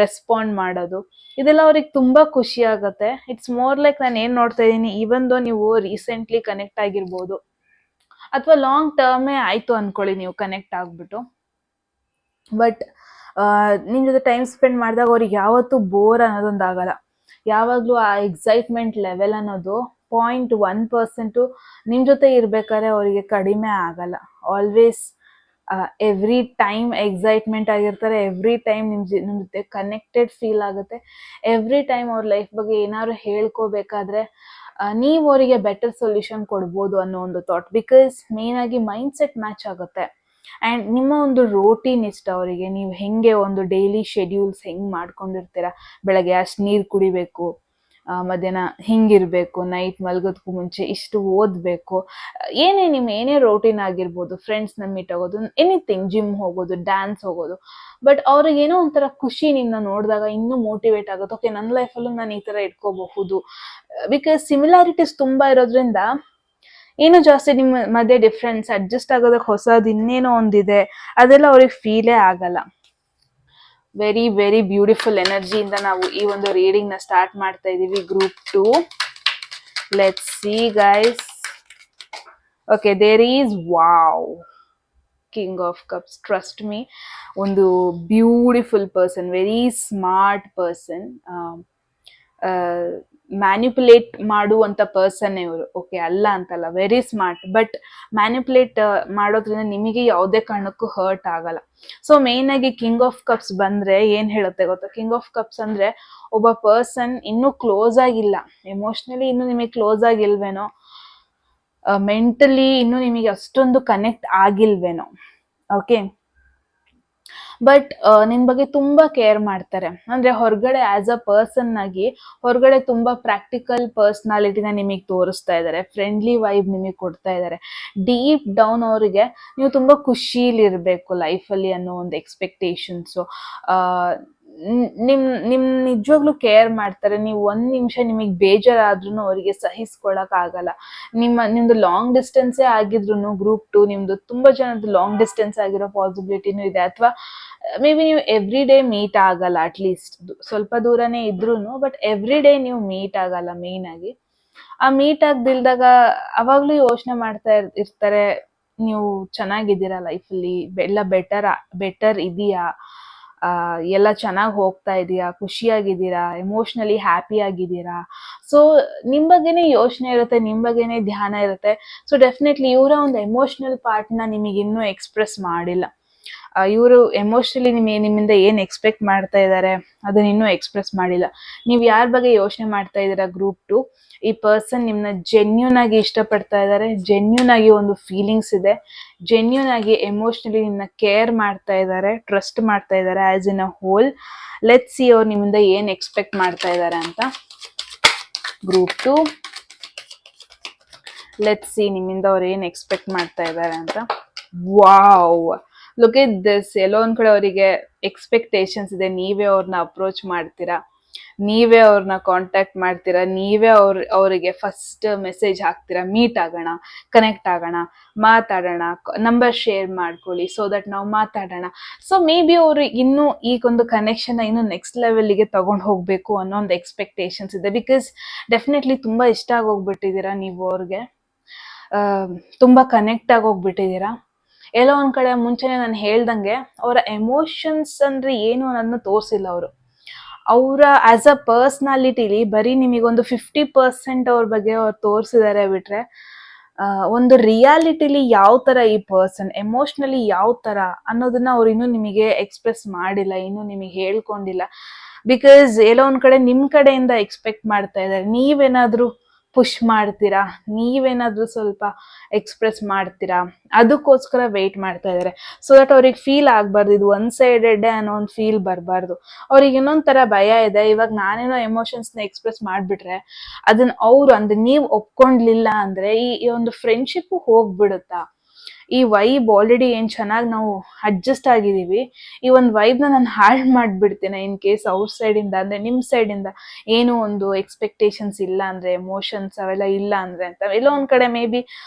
ರೆಸ್ಪಾಂಡ್ ಮಾಡೋದು, ಇದೆಲ್ಲ ಅವ್ರಿಗೆ ತುಂಬಾ ಖುಷಿ ಆಗುತ್ತೆ. ಇಟ್ಸ್ ಮೋರ್ ಲೈಕ್ ನಾನು ಏನ್ ನೋಡ್ತಾ ಇದ್ದೀನಿ, ಈವನ್ ದೋ ನೀವು ರೀಸೆಂಟ್ಲಿ ಕನೆಕ್ಟ್ ಆಗಿರ್ಬೋದು, ಅಥವಾ ಲಾಂಗ್ ಟರ್ಮೇ ಆಯ್ತು ಅನ್ಕೊಳ್ಳಿ ನೀವು ಕನೆಕ್ಟ್ ಆಗ್ಬಿಟ್ಟು, ಬಟ್ ನಿಮ್ ಜೊತೆ ಟೈಮ್ ಸ್ಪೆಂಡ್ ಮಾಡಿದಾಗ ಅವ್ರಿಗೆ ಯಾವತ್ತೂ ಬೋರ್ ಅನ್ನೋದೊಂದು ಆಗಲ್ಲ. ಯಾವಾಗ್ಲೂ ಆ ಎಕ್ಸೈಟ್ಮೆಂಟ್ ಲೆವೆಲ್ ಅನ್ನೋದು 0.1% ನಿಮ್ ಜೊತೆ ಇರ್ಬೇಕಾದ್ರೆ ಅವರಿಗೆ ಕಡಿಮೆ ಆಗಲ್ಲ. ಆಲ್ವೇಸ್ ಎವ್ರಿ ಟೈಮ್ ಎಕ್ಸೈಟ್ಮೆಂಟ್ ಆಗಿರ್ತಾರೆ, ಎವ್ರಿ ಟೈಮ್ ನಿಮ್ ಜೊತೆ ಕನೆಕ್ಟೆಡ್ ಫೀಲ್ ಆಗುತ್ತೆ. ಎವ್ರಿ ಟೈಮ್ ಅವ್ರ ಲೈಫ್ ಬಗ್ಗೆ ಏನಾದ್ರು ಹೇಳ್ಕೋಬೇಕಾದ್ರೆ ನೀವು ಅವರಿಗೆ ಬೆಟರ್ ಸೊಲ್ಯೂಷನ್ ಕೊಡ್ಬೋದು ಅನ್ನೋ ಒಂದು ಥಾಟ್. ಬಿಕಾಸ್ ಮೇನ್ ಆಗಿ ಮೈಂಡ್ ಸೆಟ್ ಮ್ಯಾಚ್ ಆಗುತ್ತೆ. ಆ್ಯಂಡ್ ನಿಮ್ಮ ಒಂದು ರೋಟೀನ್ ಇಷ್ಟ ಅವರಿಗೆ, ನೀವು ಹೆಂಗೆ ಒಂದು ಡೈಲಿ ಶೆಡ್ಯೂಲ್ಸ್ ಹೆಂಗೆ ಮಾಡ್ಕೊಂಡಿರ್ತೀರ, ಬೆಳಗ್ಗೆ ಅಷ್ಟು ನೀರು ಕುಡಿಬೇಕು, ಮಧ್ಯಾಹ್ನ ಹಿಂಗಿರ್ಬೇಕು, ನೈಟ್ ಮಲ್ಗೋದಕ್ಕೂ ಮುಂಚೆ ಇಷ್ಟು ಓದಬೇಕು, ಏನೇ ರೋಟೀನ್ ಆಗಿರ್ಬೋದು, ಫ್ರೆಂಡ್ಸ್ನ ಮೀಟ್ ಆಗೋದು, ಎನಿಥಿಂಗ್, ಜಿಮ್ ಹೋಗೋದು, ಡ್ಯಾನ್ಸ್ ಹೋಗೋದು. ಬಟ್ ಅವ್ರಿಗೆ ಏನೋ ಒಂಥರ ಖುಷಿ ನಿಮ್ಮನ್ನ ನೋಡಿದಾಗ ಇನ್ನೂ ಮೋಟಿವೇಟ್ ಆಗುತ್ತೆ. ಓಕೆ, ನನ್ನ ಲೈಫಲ್ಲೂ ನಾನು ಈ ಥರ ಇಟ್ಕೋಬಹುದು. ಬಿಕಾಸ್ ಸಿಮಿಲಾರಿಟೀಸ್ ತುಂಬ ಇರೋದ್ರಿಂದ ಏನು ಜಾಸ್ತಿ ನಿಮ್ಮ ಮಧ್ಯೆ ಡಿಫ್ರೆನ್ಸ್, ಅಡ್ಜಸ್ಟ್ ಆಗೋದಕ್ಕೆ ಹೊಸದು ಇನ್ನೇನೋ ಒಂದಿದೆ, ಅದೆಲ್ಲ ಅವ್ರಿಗೆ ಫೀಲೇ ಆಗಲ್ಲ. ವೆರಿ ವೆರಿ ಬ್ಯೂಟಿಫುಲ್ ಎನರ್ಜಿಯಿಂದ ನಾವು ಈ ಒಂದು ರೀಡಿಂಗ್ ನ ಸ್ಟಾರ್ಟ್ ಮಾಡ್ತಾ ಇದೀವಿ. Group 2, let's see guys. Okay, there is wow, king of cups. Trust me, ಒಂದು beautiful person, very smart person, manipulate ಮಾಡುವಂತ ಪರ್ಸನ್ ಇವರು. ಓಕೆ, ಅಲ್ಲ ಅಂತಲ್ಲ, ವೆರಿ ಸ್ಮಾರ್ಟ್, ಬಟ್ ಮ್ಯಾನಿಪುಲೇಟ್ ಮಾಡೋದ್ರಿಂದ ನಿಮಗೆ ಯಾವುದೇ ಕಾರಣಕ್ಕೂ ಹರ್ಟ್ ಆಗಲ್ಲ. ಸೊ ಮೇನ್ ಆಗಿ ಕಿಂಗ್ ಆಫ್ ಕಪ್ಸ್ ಬಂದ್ರೆ ಏನ್ ಹೇಳುತ್ತೆ ಗೊತ್ತಾ? ಕಿಂಗ್ ಆಫ್ ಕಪ್ಸ್ ಅಂದ್ರೆ ಒಬ್ಬ ಪರ್ಸನ್ ಇನ್ನೂ ಕ್ಲೋಸ್ ಆಗಿಲ್ಲ, ಎಮೋಷನಲಿ ಇನ್ನೂ ನಿಮಗೆ ಕ್ಲೋಸ್ ಆಗಿಲ್ವೇನೋ, ಮೆಂಟಲಿ ಇನ್ನೂ ನಿಮಗೆ ಅಷ್ಟೊಂದು ಕನೆಕ್ಟ್ ಆಗಿಲ್ವೇನೋ. ಓಕೆ, ಬಟ್ ನಿನ್ ಬಗ್ಗೆ ತುಂಬಾ ಕೇರ್ ಮಾಡ್ತಾರೆ. ಅಂದ್ರೆ ಹೊರಗಡೆ ಆಸ್ ಅ ಪರ್ಸನ್ ಆಗಿ ಹೊರಗಡೆ ತುಂಬಾ ಪ್ರಾಕ್ಟಿಕಲ್ ಪರ್ಸನಾಲಿಟಿನ ನಿಮಗೆ ತೋರಿಸ್ತಾ ಇದ್ದಾರೆ, ಫ್ರೆಂಡ್ಲಿ ವೈಬ್ ನಿಮಗೆ ಕೊಡ್ತಾ ಇದ್ದಾರೆ. ಡೀಪ್ ಡೌನ್ ಅವರಿಗೆ ನೀವು ತುಂಬಾ ಖುಷಿಲಿರ್ಬೇಕು ಲೈಫಲ್ಲಿ ಅನ್ನೋ ಒಂದು ಎಕ್ಸ್ಪೆಕ್ಟೇಷನ್ಸು. ನಿಮ್ ನಿಜವಾಗ್ಲೂ ಕೇರ್ ಮಾಡ್ತಾರೆ. ನೀವು ಒಂದ್ ನಿಮಿಷ ನಿಮಗೆ ಬೇಜಾರಾದ್ರೂ ಅವರಿಗೆ ಸಹಿಸ್ಕೊಳಕ್ ಆಗಲ್ಲ. ನಿಮ್ದು ಲಾಂಗ್ ಡಿಸ್ಟೆನ್ಸೇ ಆಗಿದ್ರು ಗ್ರೂಪ್ 2 ನಿಮ್ದು ತುಂಬಾ ಜನದ್ದು ಲಾಂಗ್ ಡಿಸ್ಟೆನ್ಸ್ ಆಗಿರೋ ಪಾಸಿಬಿಲಿಟಿನೂ ಇದೆ. ಅಥವಾ ಮೇ ಬಿ ನೀವು ಎವ್ರಿ ಡೇ ಮೀಟ್ ಆಗಲ್ಲ, ಅಟ್ಲೀಸ್ಟ್ ಸ್ವಲ್ಪ ದೂರನೇ ಇದ್ರು, ಬಟ್ ಎವ್ರಿ ಡೇ ನೀವು ಮೀಟ್ ಆಗಲ್ಲ. ಮೇನ್ ಆಗಿ ಆ ಮೀಟ್ ಆಗದಿಲ್ದಾಗ ಅವಾಗ್ಲೂ ಯೋಚನೆ ಮಾಡ್ತಾ ಇರ್ತಾರೆ, ನೀವು ಚೆನ್ನಾಗಿದ್ದೀರಾ ಲೈಫಲ್ಲಿ, ಎಲ್ಲ ಬೆಟರ್ ಇದೆಯಾ, ಎಲ್ಲ ಚೆನ್ನಾಗಿ ಹೋಗ್ತಾ ಇದೆಯಾ, ಖುಷಿಯಾಗಿದ್ದೀರಾ, ಎಮೋಷ್ನಲಿ ಹ್ಯಾಪಿ ಆಗಿದ್ದೀರಾ. ಸೊ ನಿಮ್ ಬಗ್ಗೆನೇ ಯೋಚನೆ ಇರುತ್ತೆ, ನಿಮ್ ಬಗ್ಗೆನೇ ಧ್ಯಾನ ಇರುತ್ತೆ. ಸೊ ಡೆಫಿನೆಟ್ಲಿ ಇವರ ಒಂದು ಎಮೋಷನಲ್ ಪಾರ್ಟ್ನ ನಿಮಗೆ ಇನ್ನೂ ಎಕ್ಸ್ಪ್ರೆಸ್ ಮಾಡಿಲ್ಲ. ಇವರು ಎಮೋಷನಲಿ ನಿಮ್ಮಿಂದ ಏನ್ ಎಕ್ಸ್ಪೆಕ್ಟ್ ಮಾಡ್ತಾ ಇದ್ದಾರೆ ಅದನ್ನ ಇನ್ನೂ ಎಕ್ಸ್ಪ್ರೆಸ್ ಮಾಡಿಲ್ಲ. ನೀವು ಯಾರ ಬಗ್ಗೆ ಯೋಚನೆ ಮಾಡ್ತಾ ಇದ್ದೀರಾ ಗ್ರೂಪ್ 2, ಈ ಪರ್ಸನ್ ನಿಮ್ನ ಜೆನ್ಯೂನ್ ಆಗಿ ಇಷ್ಟಪಡ್ತಾ ಇದ್ದಾರೆ, ಜೆನ್ಯೂನ್ ಆಗಿ ಒಂದು ಫೀಲಿಂಗ್ಸ್ ಇದೆ, ಜೆನ್ಯೂನ್ ಆಗಿ ಎಮೋಷನಲಿ ನಿಮ್ನ ಕೇರ್ ಮಾಡ್ತಾ ಇದ್ದಾರೆ, ಟ್ರಸ್ಟ್ ಮಾಡ್ತಾ ಇದ್ದಾರೆ as in a hole. Let's see ಅವ್ರು ನಿಮ್ಮಿಂದ ಏನ್ ಎಕ್ಸ್ಪೆಕ್ಟ್ ಮಾಡ್ತಾ ಇದ್ದಾರೆ ಅಂತ. ಗ್ರೂಪ್ 2, ಲೆಟ್ಸ್ ಸಿ ನಿಮ್ಮಿಂದ ಅವ್ರು ಏನ್ ಎಕ್ಸ್ಪೆಕ್ಟ್ ಮಾಡ್ತಾ ಇದ್ದಾರೆ ಅಂತ. Wow, look at this. ಎಲ್ಲೋ ಒಂದ್ ಕಡೆ ಅವರಿಗೆ ಎಕ್ಸ್ಪೆಕ್ಟೇಷನ್ಸ್ ಇದೆ, ನೀವೇ ಅವ್ರನ್ನ ಅಪ್ರೋಚ್ ಮಾಡ್ತೀರಾ. ನೀವೇ ಅವ್ರನ್ನ ಕಾಂಟ್ಯಾಕ್ಟ್ ಮಾಡ್ತೀರಾ, ನೀವೇ ಅವರಿಗೆ ಫಸ್ಟ್ ಮೆಸೇಜ್ ಹಾಕ್ತೀರಾ, ಮೀಟ್ ಆಗೋಣ, ಕನೆಕ್ಟ್ ಆಗೋಣ, ಮಾತಾಡೋಣ, ನಂಬರ್ ಶೇರ್ ಮಾಡ್ಕೊಳ್ಳಿ ಸೊ ದಟ್ ನಾವು ಮಾತಾಡೋಣ. ಸೊ ಮೇ ಬಿ ಅವರು ಇನ್ನೂ ಈಗೊಂದು ಕನೆಕ್ಷನ್ ಇನ್ನೂ ನೆಕ್ಸ್ಟ್ ಲೆವೆಲ್ಗೆ ತಗೊಂಡು ಹೋಗ್ಬೇಕು ಅನ್ನೋ ಒಂದು ಎಕ್ಸ್ಪೆಕ್ಟೇಷನ್ಸ್ ಇದೆ. ಬಿಕಾಸ್ ಡೆಫಿನೆಟ್ಲಿ ತುಂಬಾ ಇಷ್ಟ ಆಗೋಗ್ಬಿಟ್ಟಿದ್ದೀರಾ ನೀವು ಅವ್ರಿಗೆ, ತುಂಬಾ ಕನೆಕ್ಟ್ ಆಗೋಗ್ಬಿಟ್ಟಿದ್ದೀರಾ. ಎಲ್ಲೋ ಒಂದ್ ಕಡೆ ಮುಂಚೆನೆ ನಾನು ಹೇಳ್ದಂಗೆ ಅವರ ಎಮೋಷನ್ಸ್ ಅಂದ್ರೆ ಏನು ಅನ್ನೋದನ್ನ ತೋರಿಸಿಲ್ಲ ಅವರು. ಅವರ ಆಸ್ ಅ ಪರ್ಸ್ನಾಲಿಟಿಲಿ ಬರೀ ನಿಮಗೊಂದು 50% ಅವ್ರ ಬಗ್ಗೆ ಅವ್ರು ತೋರಿಸಿದ್ದಾರೆ ಬಿಟ್ರೆ, ಒಂದು ರಿಯಾಲಿಟಿಲಿ ಯಾವ ತರ ಈ ಪರ್ಸನ್ ಎಮೋಷ್ನಲಿ ಯಾವ ತರ ಅನ್ನೋದನ್ನ ಅವ್ರು ಇನ್ನೂ ನಿಮಗೆ ಎಕ್ಸ್ಪ್ರೆಸ್ ಮಾಡಿಲ್ಲ, ಇನ್ನೂ ನಿಮಗೆ ಹೇಳ್ಕೊಂಡಿಲ್ಲ. ಬಿಕಾಸ್ ಎಲ್ಲೋ ಒಂದ್ ಕಡೆ ನಿಮ್ ಕಡೆಯಿಂದ ಎಕ್ಸ್ಪೆಕ್ಟ್ ಮಾಡ್ತಾ ಇದ್ದಾರೆ, ನೀವೇನಾದ್ರೂ ಪುಷ್ ಮಾಡ್ತೀರಾ, ನೀವೇನಾದ್ರೂ ಸ್ವಲ್ಪ ಎಕ್ಸ್ಪ್ರೆಸ್ ಮಾಡ್ತೀರಾ, ಅದಕ್ಕೋಸ್ಕರ ವೆಯ್ಟ್ ಮಾಡ್ತಾ ಇದ್ದಾರೆ. ಸೊ ದಟ್ ಅವ್ರಿಗೆ ಫೀಲ್ ಆಗ್ಬಾರ್ದು, ಇದು ಒನ್ ಸೈಡೆಡ್ ಅನ್ನೋ ಒಂದು ಫೀಲ್ ಬರಬಾರ್ದು. ಅವ್ರಿಗೆ ಇನ್ನೊಂದ್ ತರ ಭಯ ಇದೆ, ಇವಾಗ ನಾನೇನೋ ಎಮೋಷನ್ಸ್ನ ಎಕ್ಸ್ಪ್ರೆಸ್ ಮಾಡ್ಬಿಟ್ರೆ ಅದನ್ನ ಅವ್ರು ಅಂದ್ರೆ ನೀವು ಒಪ್ಕೊಂಡ್ಲಿಲ್ಲ ಅಂದ್ರೆ ಈ ಒಂದು ಫ್ರೆಂಡ್ಶಿಪ್ ಹೋಗ್ಬಿಡುತ್ತಾ, ಈ ವೈಬ್ ಆಲ್ರೆಡಿ ಏನ್ ಚೆನ್ನಾಗಿ ನಾವು ಅಡ್ಜಸ್ಟ್ ಆಗಿದೀವಿ, ಈ ಒಂದು ವೈಬ್ನ ನಾನು ಹಾಳು ಮಾಡ್ಬಿಡ್ತೇನೆ ಇನ್ ಕೇಸ್ ಔಟ್ ಸೈಡ್ ಇಂದ ಅಂದ್ರೆ ನಿಮ್ ಸೈಡ್ ಇಂದ ಏನು ಒಂದು ಎಕ್ಸ್ಪೆಕ್ಟೇಷನ್ಸ್ ಇಲ್ಲ ಅಂದ್ರೆ, ಎಮೋಷನ್ಸ್ ಅವೆಲ್ಲ ಇಲ್ಲ ಅಂದ್ರೆ ಅಂತ. ಎಲ್ಲೋ ಒಂದ್ ಕಡೆ ಮೇ ಬಿ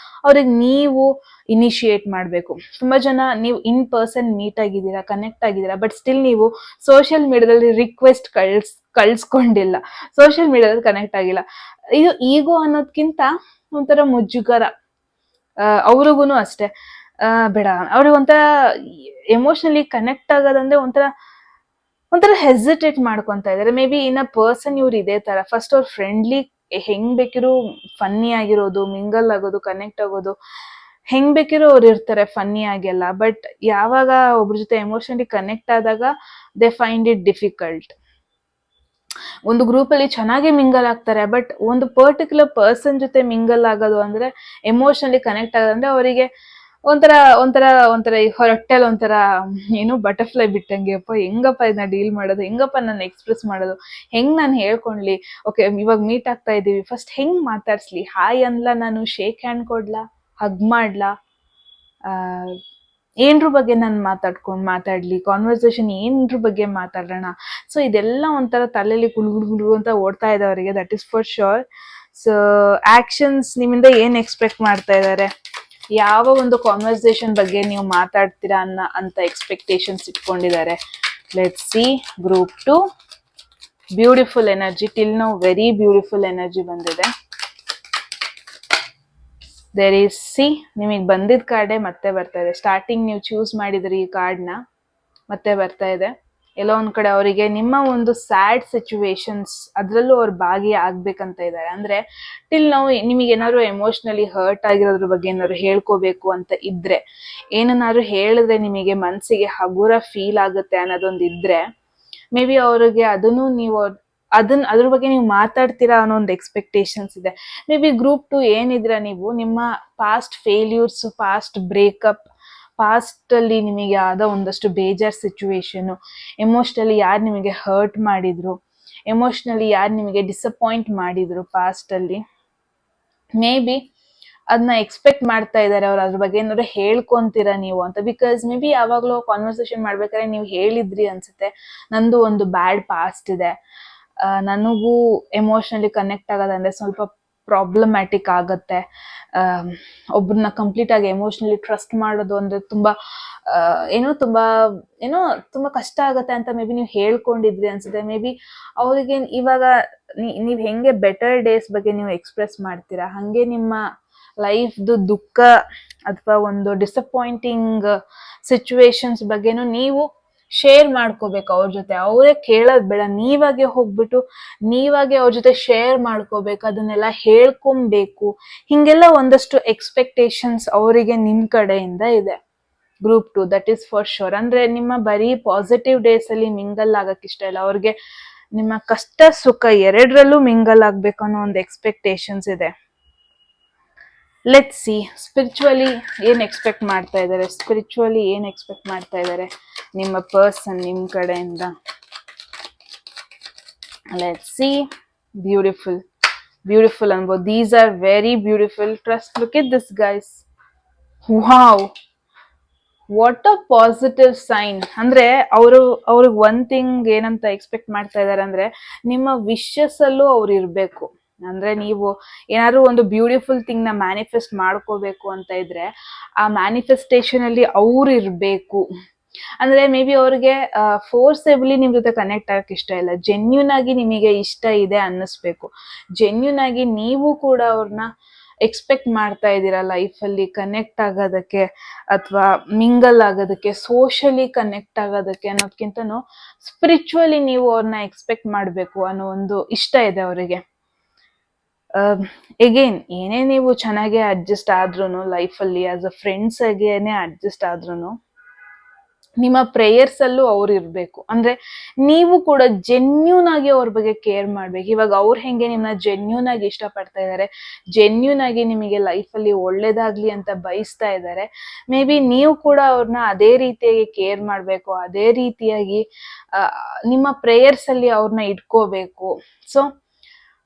ಅವ್ರಿಗೆ ನೀವು ಇನಿಶಿಯೇಟ್ ಮಾಡ್ಬೇಕು. ತುಂಬಾ ಜನ ನೀವು ಇನ್ ಪರ್ಸನ್ ಮೀಟ್ ಆಗಿದ್ದೀರಾ, ಕನೆಕ್ಟ್ ಆಗಿದ್ದೀರಾ, ಬಟ್ ಸ್ಟಿಲ್ ನೀವು ಸೋಷಿಯಲ್ ಮೀಡಿಯಾದಲ್ಲಿ ರಿಕ್ವೆಸ್ಟ್ ಕಳ್ಸ್ಕೊಂಡಿಲ್ಲ, ಸೋಷಿಯಲ್ ಮೀಡಿಯಾದಲ್ಲಿ ಕನೆಕ್ಟ್ ಆಗಿಲ್ಲ. ಇದು ಈಗೋ ಅನ್ನೋದ್ಕಿಂತ ಒಂಥರ ಮುಜುಗರ. ಅವ್ರಿಗೂ ಅಷ್ಟೇ, ಬೇಡ ಅವ್ರಿಗೆ ಒಂಥರ ಎಮೋಷನಲಿ ಕನೆಕ್ಟ್ ಆಗೋದಂದ್ರೆ ಒಂಥರ ಹೆಸಿಟೇಟ್ ಮಾಡ್ಕೊಂತ ಇದಾರೆ. May be in a person ಇವ್ರು ಇದೇ ತರ ಫಸ್ಟ್ ಅವ್ರ ಫ್ರೆಂಡ್ಲಿ ಹೆಂಗ್ ಬೇಕಿರೋ ಫನ್ನಿ ಆಗಿರೋದು, ಮಿಂಗಲ್ ಆಗೋದು, ಕನೆಕ್ಟ್ ಆಗೋದು, ಹೆಂಗ್ ಬೇಕಿರೋ ಅವ್ರು ಇರ್ತಾರೆ ಫನ್ನಿ ಆಗೆಲ್ಲ. ಬಟ್ ಯಾವಾಗ ಒಬ್ರ ಜೊತೆ ಎಮೋಷನಲಿ ಕನೆಕ್ಟ್ ಆದಾಗ ದೇ ಫೈಂಡ್ ಇಟ್ ಡಿಫಿಕಲ್ಟ್. ಒಂದು ಗ್ರೂಪ್ ಅಲ್ಲಿ ಚೆನ್ನಾಗಿ ಮಿಂಗಲ್ ಆಗ್ತಾರೆ, ಬಟ್ ಒಂದು ಪರ್ಟಿಕ್ಯುಲರ್ ಪರ್ಸನ್ ಜೊತೆ ಮಿಂಗಲ್ ಆಗೋದು ಅಂದ್ರೆ, ಎಮೋಷನಲಿ ಕನೆಕ್ಟ್ ಆಗೋದಂದ್ರೆ ಅವರಿಗೆ ಒಂಥರ ಒಂಥರ ಒಂಥರ ಹೊರಟೆಲ್ ಒಂಥರ ಏನು ಬಟರ್ಫ್ಲೈ ಬಿಟ್ಟಂಗೆ, ಅಪ್ಪ ಹೆಂಗಪ್ಪ ಇದನ್ನ ಡೀಲ್ ಮಾಡೋದು, ಹೆಂಗಪ್ಪ ನಾನು ಎಕ್ಸ್ಪ್ರೆಸ್ ಮಾಡೋದು, ಹೆಂಗ್ ನಾನು ಹೇಳ್ಕೊಂಡ್ಲಿ, ಓಕೆ ಇವಾಗ ಮೀಟ್ ಆಗ್ತಾ ಇದೀವಿ, ಫಸ್ಟ್ ಹೆಂಗ್ ಮಾತಾಡ್ಸ್ಲಿ, ಹಾಯ್ ಅನ್ಲಾ, ನಾನು ಶೇಕ್ ಹ್ಯಾಂಡ್ ಕೊಡ್ಲಾ, ಹಗ್ ಮಾಡ್ಲಾ, ಏನ್ರ ಬಗ್ಗೆ ನಾನು ಮಾತಾಡ್ಲಿ, ಕಾನ್ವರ್ಸೇಷನ್ ಏನ್ರ ಬಗ್ಗೆ ಮಾತಾಡೋಣ. ಸೊ ಇದೆಲ್ಲ ಒಂಥರ ತಲೆಯಲ್ಲಿ ಗುಳು ಅಂತ ಓಡ್ತಾ ಇದೆ ಅವರಿಗೆ, that is for sure. So actions ನಿಮ್ಮಿಂದ ಏನ್ ಎಕ್ಸ್ಪೆಕ್ಟ್ ಮಾಡ್ತಾ ಇದ್ದಾರೆ, ಯಾವ ಒಂದು ಕಾನ್ವರ್ಸೇಷನ್ ಬಗ್ಗೆ ನೀವು ಮಾತಾಡ್ತೀರಾ ಅಂತ ಎಕ್ಸ್ಪೆಕ್ಟೇಷನ್ಸ್ ಇಟ್ಕೊಂಡಿದ್ದಾರೆ. Let's see group 2. Beautiful energy, till now very beautiful energy ಬಂದಿದೆ. ದೇರ್ ಈಸ್ ಸಿ, ನಿಮಗೆ ಬಂದಿದ್ದ ಕಾರ್ಡೇ ಮತ್ತೆ ಬರ್ತಾ ಇದೆ. ಸ್ಟಾರ್ಟಿಂಗ್ ನೀವು ಚೂಸ್ ಮಾಡಿದ್ರಿ ಈ ಕಾರ್ಡ್ನ, ಮತ್ತೆ ಬರ್ತಾ ಇದೆ. ಎಲ್ಲೋ ಒಂದ್ ಕಡೆ ಅವರಿಗೆ ನಿಮ್ಮ ಒಂದು ಸ್ಯಾಡ್ ಸಿಚುವೇಶನ್ಸ್ ಅದ್ರಲ್ಲೂ ಅವ್ರು ಭಾಗಿ ಆಗ್ಬೇಕಂತ ಇದ್ದಾರೆ. ಅಂದ್ರೆ ಟಿಲ್ ನಾವು ನಿಮಗೆ ಏನಾದ್ರು ಎಮೋಷನಲಿ ಹರ್ಟ್ ಆಗಿರೋದ್ರ ಬಗ್ಗೆ ಏನಾದ್ರು ಹೇಳ್ಕೋಬೇಕು ಅಂತ ಇದ್ರೆ, ಏನನ್ನಾದ್ರು ಹೇಳಿದ್ರೆ ನಿಮಗೆ ಮನ್ಸಿಗೆ ಹಗುರ ಫೀಲ್ ಆಗುತ್ತೆ ಅನ್ನೋದೊಂದು ಇದ್ರೆ, ಮೇ ಬಿ ಅವ್ರಿಗೆ ಅದನ್ನು ನೀವು ಅದ್ರ ಬಗ್ಗೆ ನೀವು ಮಾತಾಡ್ತೀರಾ ಅನ್ನೋ ಒಂದು ಎಕ್ಸ್ಪೆಕ್ಟೇಷನ್ಸ್ ಇದೆ. ಮೇ ಬಿ ಗ್ರೂಪ್ 2 ಏನಿದ್ರ ನೀವು ನಿಮ್ಮ past failures, past breakup, past ಅಲ್ಲಿ ನಿಮಗೆ ಯಾವ್ದೋ ಒಂದಷ್ಟು ಬೇಜಾರ್ ಸಿಚುವೇಶನ್, ಎಮೋಷನಲಿ ಯಾರು ನಿಮಗೆ ಹರ್ಟ್ ಮಾಡಿದ್ರು, ಎಮೋಷನಲಿ ಯಾರು ನಿಮಗೆ ಡಿಸಪಾಯಿಂಟ್ ಮಾಡಿದ್ರು ಪಾಸ್ಟ್ ಅಲ್ಲಿ, ಮೇ ಬಿ ಅದನ್ನ ಎಕ್ಸ್ಪೆಕ್ಟ್ ಮಾಡ್ತಾ ಇದ್ದಾರೆ ಅವ್ರು, ಅದ್ರ ಬಗ್ಗೆ ಏನಾದ್ರು ಹೇಳ್ಕೊಂತೀರಾ ನೀವು ಅಂತ. ಬಿಕಾಸ್ ಮೇ ಬಿ ಯಾವಾಗ್ಲೂ ಕಾನ್ವರ್ಸೇಷನ್ ಮಾಡ್ಬೇಕಾದ್ರೆ ನೀವು ಹೇಳಿದ್ರಿ ಅನ್ಸುತ್ತೆ, ನಂದು ಒಂದು ಬ್ಯಾಡ್ ಪಾಸ್ಟ್ ಇದೆ, ನನಗೂ ಎಮೋಷನಲಿ ಕನೆಕ್ಟ್ ಆಗೋದಂದ್ರೆ ಸ್ವಲ್ಪ ಪ್ರಾಬ್ಲಮ್ಯಾಟಿಕ್ ಆಗತ್ತೆ, ಒಬ್ರನ್ನ ಕಂಪ್ಲೀಟ್ ಆಗಿ ಎಮೋಷನಲಿ ಟ್ರಸ್ಟ್ ಮಾಡೋದು ಅಂದ್ರೆ ತುಂಬಾ ತುಂಬಾ ಕಷ್ಟ ಆಗತ್ತೆ ಅಂತ ಮೇ ಬಿ ನೀವು ಹೇಳ್ಕೊಂಡಿದ್ರಿ ಅನ್ಸುತ್ತೆ. ಮೇ ಬಿ ಅವ್ರಿಗೆ ಇವಾಗ ನೀವ್ ಹೆಂಗೆ ಬೆಟರ್ ಡೇಸ್ ಬಗ್ಗೆ ನೀವು ಎಕ್ಸ್ಪ್ರೆಸ್ ಮಾಡ್ತೀರಾ, ಹಂಗೆ ನಿಮ್ಮ ಲೈಫ್ದು ದುಃಖ ಅಥವಾ ಒಂದು ಡಿಸಪಾಯಿಂಟಿಂಗ್ ಸಿಚುವೇಶನ್ಸ್ ಬಗ್ಗೆನೂ ನೀವು ಶೇರ್ ಮಾಡ್ಕೋಬೇಕು ಅವ್ರ ಜೊತೆ. ಅವರೇ ಕೇಳೋದ್ ಬೇಡ, ನೀವಾಗೆ ಹೋಗ್ಬಿಟ್ಟು ನೀವಾಗೆ ಅವ್ರ ಜೊತೆ ಶೇರ್ ಮಾಡ್ಕೋಬೇಕು, ಅದನ್ನೆಲ್ಲ ಹೇಳ್ಕೊಬೇಕು. ಹಿಂಗೆಲ್ಲ ಒಂದಷ್ಟು ಎಕ್ಸ್ಪೆಕ್ಟೇಷನ್ಸ್ ಅವರಿಗೆ ನಿಮ್ ಕಡೆಯಿಂದ ಇದೆ group 2, that is for sure. ಅಂದ್ರೆ ನಿಮ್ಮ ಬರೀ ಪಾಸಿಟಿವ್ ಡೇಸ್ ಅಲ್ಲಿ ಮಿಂಗಲ್ ಆಗಕ್ ಇಷ್ಟ ಇಲ್ಲ ಅವ್ರಿಗೆ, ನಿಮ್ಮ ಕಷ್ಟ ಸುಖ ಎರಡರಲ್ಲೂ ಮಿಂಗಲ್ ಆಗ್ಬೇಕು ಅನ್ನೋ ಒಂದು ಎಕ್ಸ್ಪೆಕ್ಟೇಷನ್ಸ್ ಇದೆ. ಲೆಟ್ಸ್ ಸಿ ಸ್ಪಿರಿಚುವಲಿ ಏನ್ ಎಕ್ಸ್ಪೆಕ್ಟ್ ಮಾಡ್ತಾ ಇದ್ದಾರೆ, ಸ್ಪಿರಿಚುವಲಿ ಏನ್ ಎಕ್ಸ್ಪೆಕ್ಟ್ ಮಾಡ್ತಾ ಇದ್ದಾರೆ ನಿಮ್ಮ ಪರ್ಸನ್ ನಿಮ್ ಕಡೆಯಿಂದ. ಲೆಟ್ಸ್ ಸಿ, ಬ್ಯೂಟಿಫುಲ್ ಬ್ಯೂಟಿಫುಲ್ ಅನ್ಬೋದು. These are very beautiful. Trust, look it this guys, wow. What a positive sign ಅಂದ್ರೆ ಅವ್ರಿಗೆ ಒಂದ್ ಥಿಂಗ್ ಏನಂತ ಎಕ್ಸ್ಪೆಕ್ಟ್ ಮಾಡ್ತಾ ಇದಾರೆ ಅಂದ್ರೆ ನಿಮ್ಮ ವಿಶಸ್ ಅಲ್ಲೂ ಅವ್ರು ಇರ್ಬೇಕು. ಅಂದ್ರೆ ನೀವು ಏನಾದ್ರು ಒಂದು ಬ್ಯೂಟಿಫುಲ್ ಥಿಂಗ್ ನ ಮ್ಯಾನಿಫೆಸ್ಟ್ ಮಾಡ್ಕೋಬೇಕು ಅಂತ ಇದ್ರೆ ಆ ಮ್ಯಾನಿಫೆಸ್ಟೇಷನ್ ಅಲ್ಲಿ ಅವ್ರು ಇರ್ಬೇಕು. ಅಂದ್ರೆ ಮೇ ಬಿ ಅವ್ರಿಗೆ ಫೋರ್ಸೆಬಲಿ ನಿಮ್ ಜೊತೆ ಕನೆಕ್ಟ್ ಆಗಕ್ ಇಷ್ಟ ಇಲ್ಲ, ಜೆನ್ಯೂನ್ ಆಗಿ ನಿಮಗೆ ಇಷ್ಟ ಇದೆ ಅನ್ನಿಸ್ಬೇಕು. ಜೆನ್ಯೂನ್ ಆಗಿ ನೀವು ಕೂಡ ಅವ್ರನ್ನ ಎಕ್ಸ್ಪೆಕ್ಟ್ ಮಾಡ್ತಾ ಇದ್ದೀರಾ ಲೈಫಲ್ಲಿ ಕನೆಕ್ಟ್ ಆಗೋದಕ್ಕೆ ಅಥವಾ ಮಿಂಗಲ್ ಆಗೋದಕ್ಕೆ, ಸೋಷಲಿ ಕನೆಕ್ಟ್ ಆಗೋದಕ್ಕೆ ಅನ್ನೋದಕ್ಕಿಂತನೂ ಸ್ಪಿರಿಚುವಲಿ ನೀವು ಅವ್ರನ್ನ ಎಕ್ಸ್ಪೆಕ್ಟ್ ಮಾಡಬೇಕು ಅನ್ನೋ ಒಂದು ಇಷ್ಟ ಇದೆ ಅವರಿಗೆ. ಎಗೇನ್ ಏನೇ ನೀವು ಚೆನ್ನಾಗೆ ಅಡ್ಜಸ್ಟ್ ಆದ್ರೂ ಲೈಫಲ್ಲಿ ಆಸ್ ಅ ಫ್ರೆಂಡ್ಸ್ ಆಗೇನೆ ಅಡ್ಜಸ್ಟ್ ಆದ್ರೂ ನಿಮ್ಮ ಪ್ರೇಯರ್ಸ್ ಅಲ್ಲೂ ಅವ್ರು ಇರ್ಬೇಕು. ಅಂದ್ರೆ ನೀವು ಕೂಡ ಜೆನ್ಯೂನ್ ಆಗಿ ಅವ್ರ ಬಗ್ಗೆ ಕೇರ್ ಮಾಡ್ಬೇಕು. ಇವಾಗ ಅವ್ರು ಹೆಂಗೆ ನಿಮ್ನ ಜೆನ್ಯೂನ್ ಆಗಿ ಇಷ್ಟಪಡ್ತಾ ಇದ್ದಾರೆ, ಜೆನ್ಯೂನ್ ಆಗಿ ನಿಮಗೆ ಲೈಫಲ್ಲಿ ಒಳ್ಳೇದಾಗ್ಲಿ ಅಂತ ಬಯಸ್ತಾ ಇದ್ದಾರೆ, ಮೇ ಬಿ ನೀವು ಕೂಡ ಅವ್ರನ್ನ ಅದೇ ರೀತಿಯಾಗಿ ಕೇರ್ ಮಾಡ್ಬೇಕು, ಅದೇ ರೀತಿಯಾಗಿ ನಿಮ್ಮ ಪ್ರೇಯರ್ಸ್ ಅಲ್ಲಿ ಅವ್ರನ್ನ ಇಟ್ಕೋಬೇಕು. ಸೊ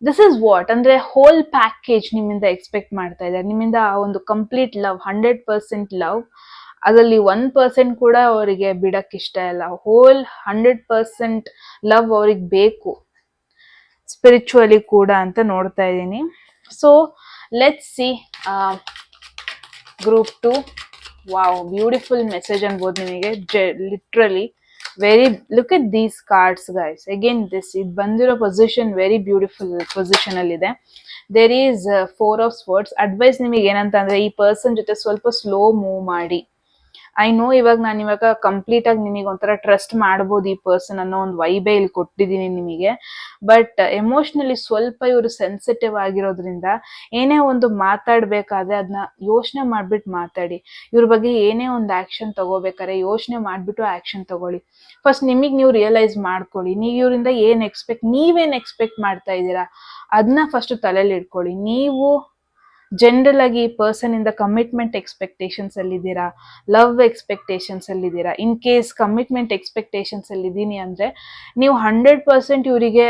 ದಿಸ್ ಇಸ್ ವಾಟ್ ಅಂದ್ರೆ ಹೋಲ್ ಪ್ಯಾಕೇಜ್ ನಿಮ್ಮಿಂದ ಎಕ್ಸ್ಪೆಕ್ಟ್ ಮಾಡ್ತಾ ಇದ್ದಾರೆ. ನಿಮ್ಮಿಂದ ಆ ಒಂದು ಕಂಪ್ಲೀಟ್ ಲವ್, 100% ಲವ್, ಅದರಲ್ಲಿ 1% ಕೂಡ ಅವರಿಗೆ ಬಿಡಕ್ ಇಷ್ಟ ಇಲ್ಲ. ಹೋಲ್ 100% ಲವ್ ಅವ್ರಿಗೆ ಬೇಕು, ಸ್ಪಿರಿಚುವಲಿ ಕೂಡ ಅಂತ ನೋಡ್ತಾ ಇದ್ದೀನಿ. So let's see group 2. Wow, beautiful message ಅನ್ಬೋದು ನಿಮಗೆ. Literally very, look at these cards guys. Again ಇದು ಬಂದಿರೋ ಪೊಸಿಷನ್ ವೆರಿ ಬ್ಯೂಟಿಫುಲ್ ಪೊಸಿಷನ್ ಅಲ್ಲಿ ಇದೆ. There is 4 of swords. Advice ನಿಮಗೆ ಏನಂತ ಅಂದ್ರೆ ಈ ಪರ್ಸನ್ ಜೊತೆ ಸ್ವಲ್ಪ ಸ್ಲೋ ಮೂವ್ ಮಾಡಿ. ಐ ನೋ ಇವಾಗ ಕಂಪ್ಲೀಟ್ ಆಗಿ ನಿಮಗೆ ಒಂಥರ ಟ್ರಸ್ಟ್ ಮಾಡ್ಬೋದು ಈ ಪರ್ಸನ್ ಅನ್ನೋ ಒಂದು ವೈಬೇ ಇಲ್ಲಿ ಕೊಟ್ಟಿದ್ದೀನಿ ನಿಮಗೆ. ಬಟ್ ಎಮೋಷನಲಿ ಸ್ವಲ್ಪ ಇವರು ಸೆನ್ಸಿಟಿವ್ ಆಗಿರೋದ್ರಿಂದ ಏನೇ ಒಂದು ಮಾತಾಡ್ಬೇಕಾದ್ರೆ ಅದನ್ನ ಯೋಚನೆ ಮಾಡ್ಬಿಟ್ಟು ಮಾತಾಡಿ. ಇವ್ರ ಬಗ್ಗೆ ಏನೇ ಒಂದು ಆಕ್ಷನ್ ತಗೋಬೇಕಾದ್ರೆ ಯೋಚನೆ ಮಾಡ್ಬಿಟ್ಟು ಆಕ್ಷನ್ ತಗೊಳ್ಳಿ. ಫಸ್ಟ್ ನಿಮಗೆ ನೀವು ರಿಯಲೈಸ್ ಮಾಡ್ಕೊಳ್ಳಿ, ನೀವು ಇವರಿಂದ ನೀವೇನ್ ಎಕ್ಸ್ಪೆಕ್ಟ್ ಮಾಡ್ತಾ ಇದ್ದೀರಾ ಅದನ್ನ ಫಸ್ಟ್ ತಲೆಯಲ್ಲಿ ಇಟ್ಕೊಳ್ಳಿ. ನೀವು ಜನರಲ್ ಆಗಿ ಈ ಪರ್ಸನ್ ಇಂದ ಕಮಿಟ್ಮೆಂಟ್ ಎಕ್ಸ್ಪೆಕ್ಟೇಷನ್ಸ್ ಅಲ್ಲಿ ಇದ್ದೀರಾ, ಲವ್ ಎಕ್ಸ್ಪೆಕ್ಟೇಷನ್ಸ್ ಅಲ್ಲಿ ಇದ್ದೀರಾ? ಇನ್ ಕೇಸ್ ಕಮಿಟ್ಮೆಂಟ್ ಎಕ್ಸ್ಪೆಕ್ಟೇಷನ್ಸ್ ಅಲ್ಲಿ ಇದ್ದೀನಿ ಅಂದ್ರೆ ನೀವು 100% ಇವರಿಗೆ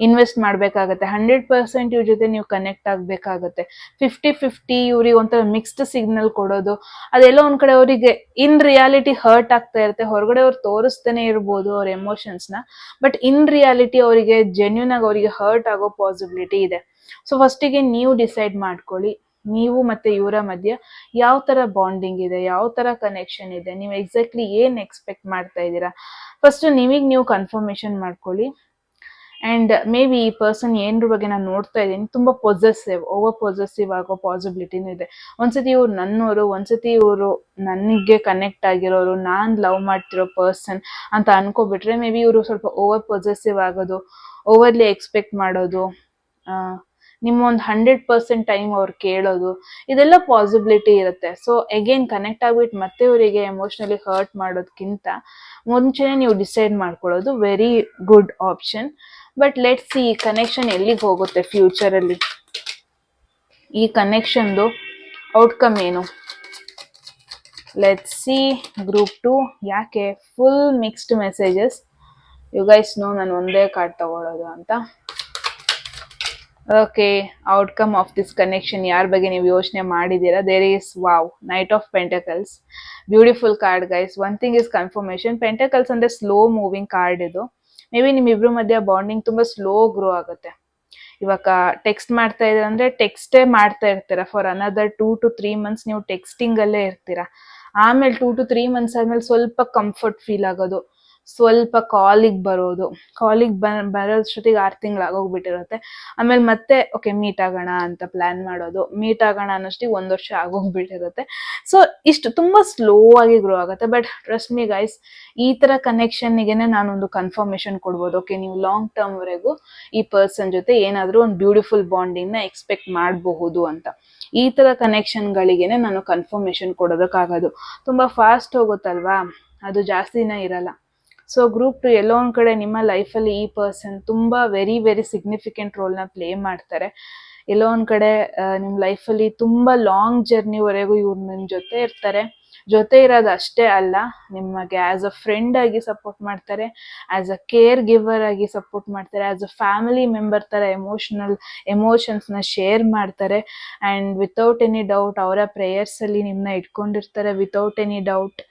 ಇನ್ವೆಸ್ಟ್ ಮಾಡ್ಬೇಕಾಗತ್ತೆ, 100% ಇವ್ರ ಜೊತೆ ನೀವು ಕನೆಕ್ಟ್ ಆಗ್ಬೇಕಾಗತ್ತೆ. 50-50 ಇವ್ರಿಗೆ ಒಂಥರ ಮಿಕ್ಸ್ಡ್ ಸಿಗ್ನಲ್ ಕೊಡೋದು, ಅದೆಲ್ಲ ಒಂದ್ ಕಡೆ ಅವರಿಗೆ ಇನ್ ರಿಯಾಲಿಟಿ ಹರ್ಟ್ ಆಗ್ತಾ ಇರುತ್ತೆ. ಹೊರಗಡೆ ಅವ್ರು ತೋರಿಸ್ತಾನೆ ಇರ್ಬೋದು ಅವ್ರ ಎಮೋಷನ್ಸ್ನ, ಬಟ್ ಇನ್ ರಿಯಾಲಿಟಿ ಅವರಿಗೆ ಜೆನ್ಯೂನ್ ಆಗಿ ಅವರಿಗೆ ಹರ್ಟ್ ಆಗೋ ಪಾಸಿಬಿಲಿಟಿ ಇದೆ. ಸೊ ಫಸ್ಟಿಗೆ ನೀವು ಡಿಸೈಡ್ ಮಾಡ್ಕೊಳ್ಳಿ, ನೀವು ಮತ್ತೆ ಇವರ ಮಧ್ಯೆ ಯಾವ ತರ ಬಾಂಡಿಂಗ್ ಇದೆ, ಯಾವ ತರ ಕನೆಕ್ಷನ್ ಇದೆ, ನೀವು ಎಕ್ಸಾಕ್ಟ್ಲಿ ಏನ್ ಎಕ್ಸ್ಪೆಕ್ಟ್ ಮಾಡ್ತಾ ಇದ್ದೀರಾ ಫಸ್ಟ್ ನೀವು ಕನ್ಫರ್ಮೇಶನ್ ಮಾಡ್ಕೊಳ್ಳಿ. ಅಂಡ್ ಮೇ ಬಿ ಈ ಪರ್ಸನ್ ಏನ್ರ ಬಗ್ಗೆ ನಾನು ನೋಡ್ತಾ ಇದ್ದೀನಿ, ತುಂಬಾ ಓವರ್ ಪೊಸೆಸಿವ್ ಆಗೋ ಪಾಸಿಬಿಲಿಟಿನೂ ಇದೆ. ಒಂದ್ಸತಿ ಇವ್ರು ನನ್ನೋರು, ಒಂದ್ಸತಿ ಇವರು ನನಗೆ ಕನೆಕ್ಟ್ ಆಗಿರೋರು, ನಾನ್ ಲವ್ ಮಾಡ್ತಿರೋ ಪರ್ಸನ್ ಅಂತ ಅನ್ಕೋಬಿಟ್ರೆ ಮೇ ಬಿ ಇವರು ಸ್ವಲ್ಪ ಓವರ್ ಪೊಸೆಸಿವ್ ಆಗೋದು, ಓವರ್ಲಿ ಎಕ್ಸ್ಪೆಕ್ಟ್ ಮಾಡೋದು, ನಿಮ್ಮ ಒಂದು 100% ಟೈಮ್ ಅವ್ರು ಕೇಳೋದು, ಇದೆಲ್ಲ ಪಾಸಿಬಿಲಿಟಿ ಇರುತ್ತೆ. ಸೊ ಅಗೇನ್ ಕನೆಕ್ಟ್ ಆಗ್ಬಿಟ್ಟು ಮತ್ತೆ ಅವರಿಗೆ ಎಮೋಷನಲಿ ಹರ್ಟ್ ಮಾಡೋದಕ್ಕಿಂತ ಮುಂಚೆನೆ ನೀವು ಡಿಸೈಡ್ ಮಾಡ್ಕೊಳ್ಳೋದು very good option. But let's see ಈ ಕನೆಕ್ಷನ್ ಎಲ್ಲಿಗೆ ಹೋಗುತ್ತೆ ಫ್ಯೂಚರ್ ಅಲ್ಲಿ, ಈ ಕನೆಕ್ಷನ್ದು ಔಟ್ಕಮ್ ಏನು. Let's see group 2. ಯಾಕೆ full mixed messages? You guys know ನಾನು ಒಂದೇ ಕಾರ್ಡ್ ತಗೊಳ್ಳೋದು ಅಂತ. Okay, outcome of this connection ಯಾರ ಬಗ್ಗೆ ನೀವು ಯೋಚನೆ ಮಾಡಿದ್ದೀರಾ? There is wow, knight of pentacles. Beautiful card guys. One thing is confirmation, pentacles ಅಂದ್ರೆ ಸ್ಲೋ ಮೂವಿಂಗ್ ಕಾರ್ಡ್ ಇದು. ಮೇ ಬಿ ನಿಮ್ಮಿಬ್ರು ಮಧ್ಯೆ ಬಾಂಡಿಂಗ್ ತುಂಬಾ ಸ್ಲೋ ಗ್ರೋ ಆಗುತ್ತೆ. ಇವಾಗ ಟೆಕ್ಸ್ಟ್ ಮಾಡ್ತಾ ಇದ್ದೀರಾ ಅಂದ್ರೆ ಟೆಕ್ಸ್ಟೇ ಮಾಡ್ತಾ ಇರ್ತೀರಾ ಫಾರ್ ಅನದರ್ 2 to 3 months. ನೀವು ಟೆಕ್ಸ್ಟಿಂಗ್ ಅಲ್ಲೇ ಇರ್ತೀರಾ. ಆಮೇಲೆ 2 to 3 months ಆದ್ಮೇಲೆ ಸ್ವಲ್ಪ ಕಂಫರ್ಟ್ ಫೀಲ್ ಆಗೋದು, ಸ್ವಲ್ಪ ಕಾಲಿಗೆ ಬರೋದು, ಬರೋಷ್ಟೊತ್ತಿಗೆ 6 ತಿಂಗಳು ಆಗೋಗ್ಬಿಟ್ಟಿರುತ್ತೆ. ಆಮೇಲೆ ಮತ್ತೆ ಓಕೆ ಮೀಟ್ ಆಗೋಣ ಅಂತ ಪ್ಲಾನ್ ಮಾಡೋದು, ಮೀಟ್ ಆಗೋಣ ಅನ್ನೋಷ್ಟಿಗೆ 1 ವರ್ಷ ಆಗೋಗ್ಬಿಟ್ಟಿರುತ್ತೆ. ಸೊ ಇಷ್ಟು ತುಂಬಾ ಸ್ಲೋ ಆಗಿ ಗ್ರೋ ಆಗುತ್ತೆ. ಬಟ್ ಟ್ರಸ್ಟ್ ಮೀ ಗೈಸ್, ಈ ತರ ಕನೆಕ್ಷನ್ಗೆನೆ ನಾನೊಂದು ಕನ್ಫರ್ಮೇಶನ್ ಕೊಡ್ಬೋದು. ಓಕೆ, ನೀವು ಲಾಂಗ್ ಟರ್ಮ್ ವರೆಗೂ ಈ ಪರ್ಸನ್ ಜೊತೆ ಏನಾದ್ರೂ ಒಂದು ಬ್ಯೂಟಿಫುಲ್ ಬಾಂಡಿಂಗ್ ನ ಎಕ್ಸ್ಪೆಕ್ಟ್ ಮಾಡಬಹುದು ಅಂತ. ಈ ತರ ಕನೆಕ್ಷನ್ ಗಳಿಗೆನೆ ನಾನು ಕನ್ಫರ್ಮೇಶನ್ ಕೊಡೋದಕ್ಕಾಗೋದು. ತುಂಬಾ ಫಾಸ್ಟ್ ಹೋಗುತ್ತಲ್ವಾ, ಅದು ಜಾಸ್ತಿ ದಿನ ಇರಲ್ಲ. ಸೊ ಗ್ರೂಪ್ 2 ಎಲ್ಲೋ ಒಂದ್ ಕಡೆ ನಿಮ್ಮ ಲೈಫಲ್ಲಿ ಈ ಪರ್ಸನ್ ತುಂಬಾ ವೆರಿ ವೆರಿ ಸಿಗ್ನಿಫಿಕೆಂಟ್ ರೋಲ್ನ ಪ್ಲೇ ಮಾಡ್ತಾರೆ. ಎಲ್ಲೋ ಒಂದ್ ಕಡೆ ನಿಮ್ಮ ಲೈಫಲ್ಲಿ ತುಂಬಾ ಲಾಂಗ್ ಜರ್ನಿವರೆಗೂ ಇವ್ರು ನಿಮ್ಮ ಜೊತೆ ಇರ್ತಾರೆ. ಜೊತೆ ಇರೋದು ಅಷ್ಟೇ ಅಲ್ಲ, ನಿಮಗೆ ಆಸ್ ಅ ಫ್ರೆಂಡ್ ಆಗಿ ಸಪೋರ್ಟ್ ಮಾಡ್ತಾರೆ, ಆಸ್ ಅ ಕೇರ್ ಗಿವರ್ ಆಗಿ ಸಪೋರ್ಟ್ ಮಾಡ್ತಾರೆ, ಆಸ್ ಅ ಫ್ಯಾಮಿಲಿ ಮೆಂಬರ್ ತರ ಎಮೋಷನ್ಸ್ನ ಶೇರ್ ಮಾಡ್ತಾರೆ. ಆ್ಯಂಡ್ ವಿತೌಟ್ ಎನಿ ಡೌಟ್ ಅವರ ಪ್ರೇಯರ್ಸಲ್ಲಿ ನಿಮ್ಮನ್ನ ಇಟ್ಕೊಂಡಿರ್ತಾರೆ. ವಿತೌಟ್ ಎನಿ ಡೌಟ್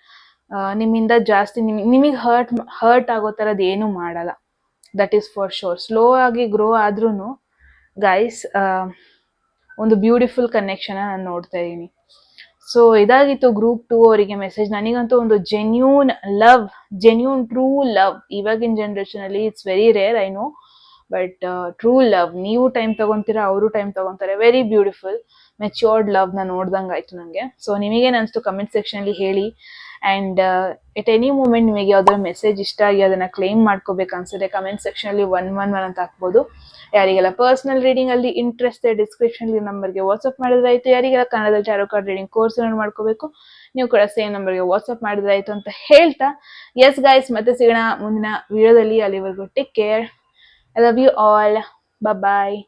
ನಿಮ್ಮಿಂದ ಜಾಸ್ತಿ ನಿಮಗೆ ಹರ್ಟ್ ಆಗೋ ಥರದ್ದು ಏನೂ ಮಾಡಲ್ಲ. That is for sure. Slow ಆಗಿ ಗ್ರೋ ಆದ್ರೂ ಗೈಸ್ ಒಂದು ಬ್ಯೂಟಿಫುಲ್ ಕನೆಕ್ಷನ್ ನಾನು ನೋಡ್ತಾ ಇದ್ದೀನಿ. ಸೊ ಇದಾಗಿತ್ತು ಗ್ರೂಪ್ 2 ಅವರಿಗೆ ಮೆಸೇಜ್. ನನಗಂತೂ ಒಂದು ಜೆನ್ಯೂನ್ ಟ್ರೂ ಲವ್ ಇವಾಗಿನ ಜನರೇಷನ್ ಅಲ್ಲಿ it's very rare, I know, but true love, ನೀವು ಟೈಮ್ ತಗೊಂತೀರಾ, ಅವರು ಟೈಮ್ ತಗೊಂತಾರೆ. ವೆರಿ ಬ್ಯೂಟಿಫುಲ್ ಮೆಚ್ಯೂರ್ಡ್ ಲವ್ ನ ನೋಡ್ದಂಗೆ ಆಯ್ತು ನನಗೆ. ಸೊ ನಿಮಗೇನು ಅನಿಸ್ತು ಕಮೆಂಟ್ ಸೆಕ್ಷನ್ ಅಲ್ಲಿ ಹೇಳಿ. ಆ್ಯಂಡ್ ಎಟ್ ಎನಿ ಮೂಮೆಂಟ್ ನಿಮಗೆ ಯಾವ್ದಾದ್ರು ಮೆಸೇಜ್ ಇಷ್ಟ ಆಗಿ ಅದನ್ನ ಕ್ಲೈಮ್ ಮಾಡ್ಕೋಬೇಕು ಅನ್ಸಿದ್ರೆ ಕಮೆಂಟ್ ಸೆಕ್ಷನ್ ಅಲ್ಲಿ 111 ಅಂತ ಹಾಕ್ಬೋದು. ಯಾರಿಗೆಲ್ಲ ಪರ್ಸನಲ್ ರೀಡಿಂಗ್ ಅಲ್ಲಿ ಇಂಟ್ರೆಸ್ಟ್ ಡಿಸ್ಕ್ರಿಪ್ಷನ್ ನಂಬರ್ಗೆ ವಾಟ್ಸ್ಆಪ್ ಮಾಡಿದ್ರೆ ಆಯ್ತು. ಯಾರಿಗೆಲ್ಲ ಕನ್ನಡದಲ್ಲಿ ಟ್ಯಾರೋ ಕಾರ್ಡ್ ರೀಡಿಂಗ್ ಕೋರ್ಸ್ ಮಾಡ್ಕೋಬೇಕು, ನೀವು ಕೂಡ ಸೇಮ್ ನಂಬರ್ಗೆ ವಾಟ್ಸ್ಆಪ್ ಮಾಡಿದ್ರೆ ಆಯ್ತು ಅಂತ ಹೇಳ್ತಾ, ಎಸ್ ಗೈಸ್ ಮತ್ತೆ ಸಿಗೋಣ ಮುಂದಿನ ವಿಡಿಯೋದಲ್ಲಿ. ಅಲ್ಲಿವರೆಗೂ take care. I love you all. Bye.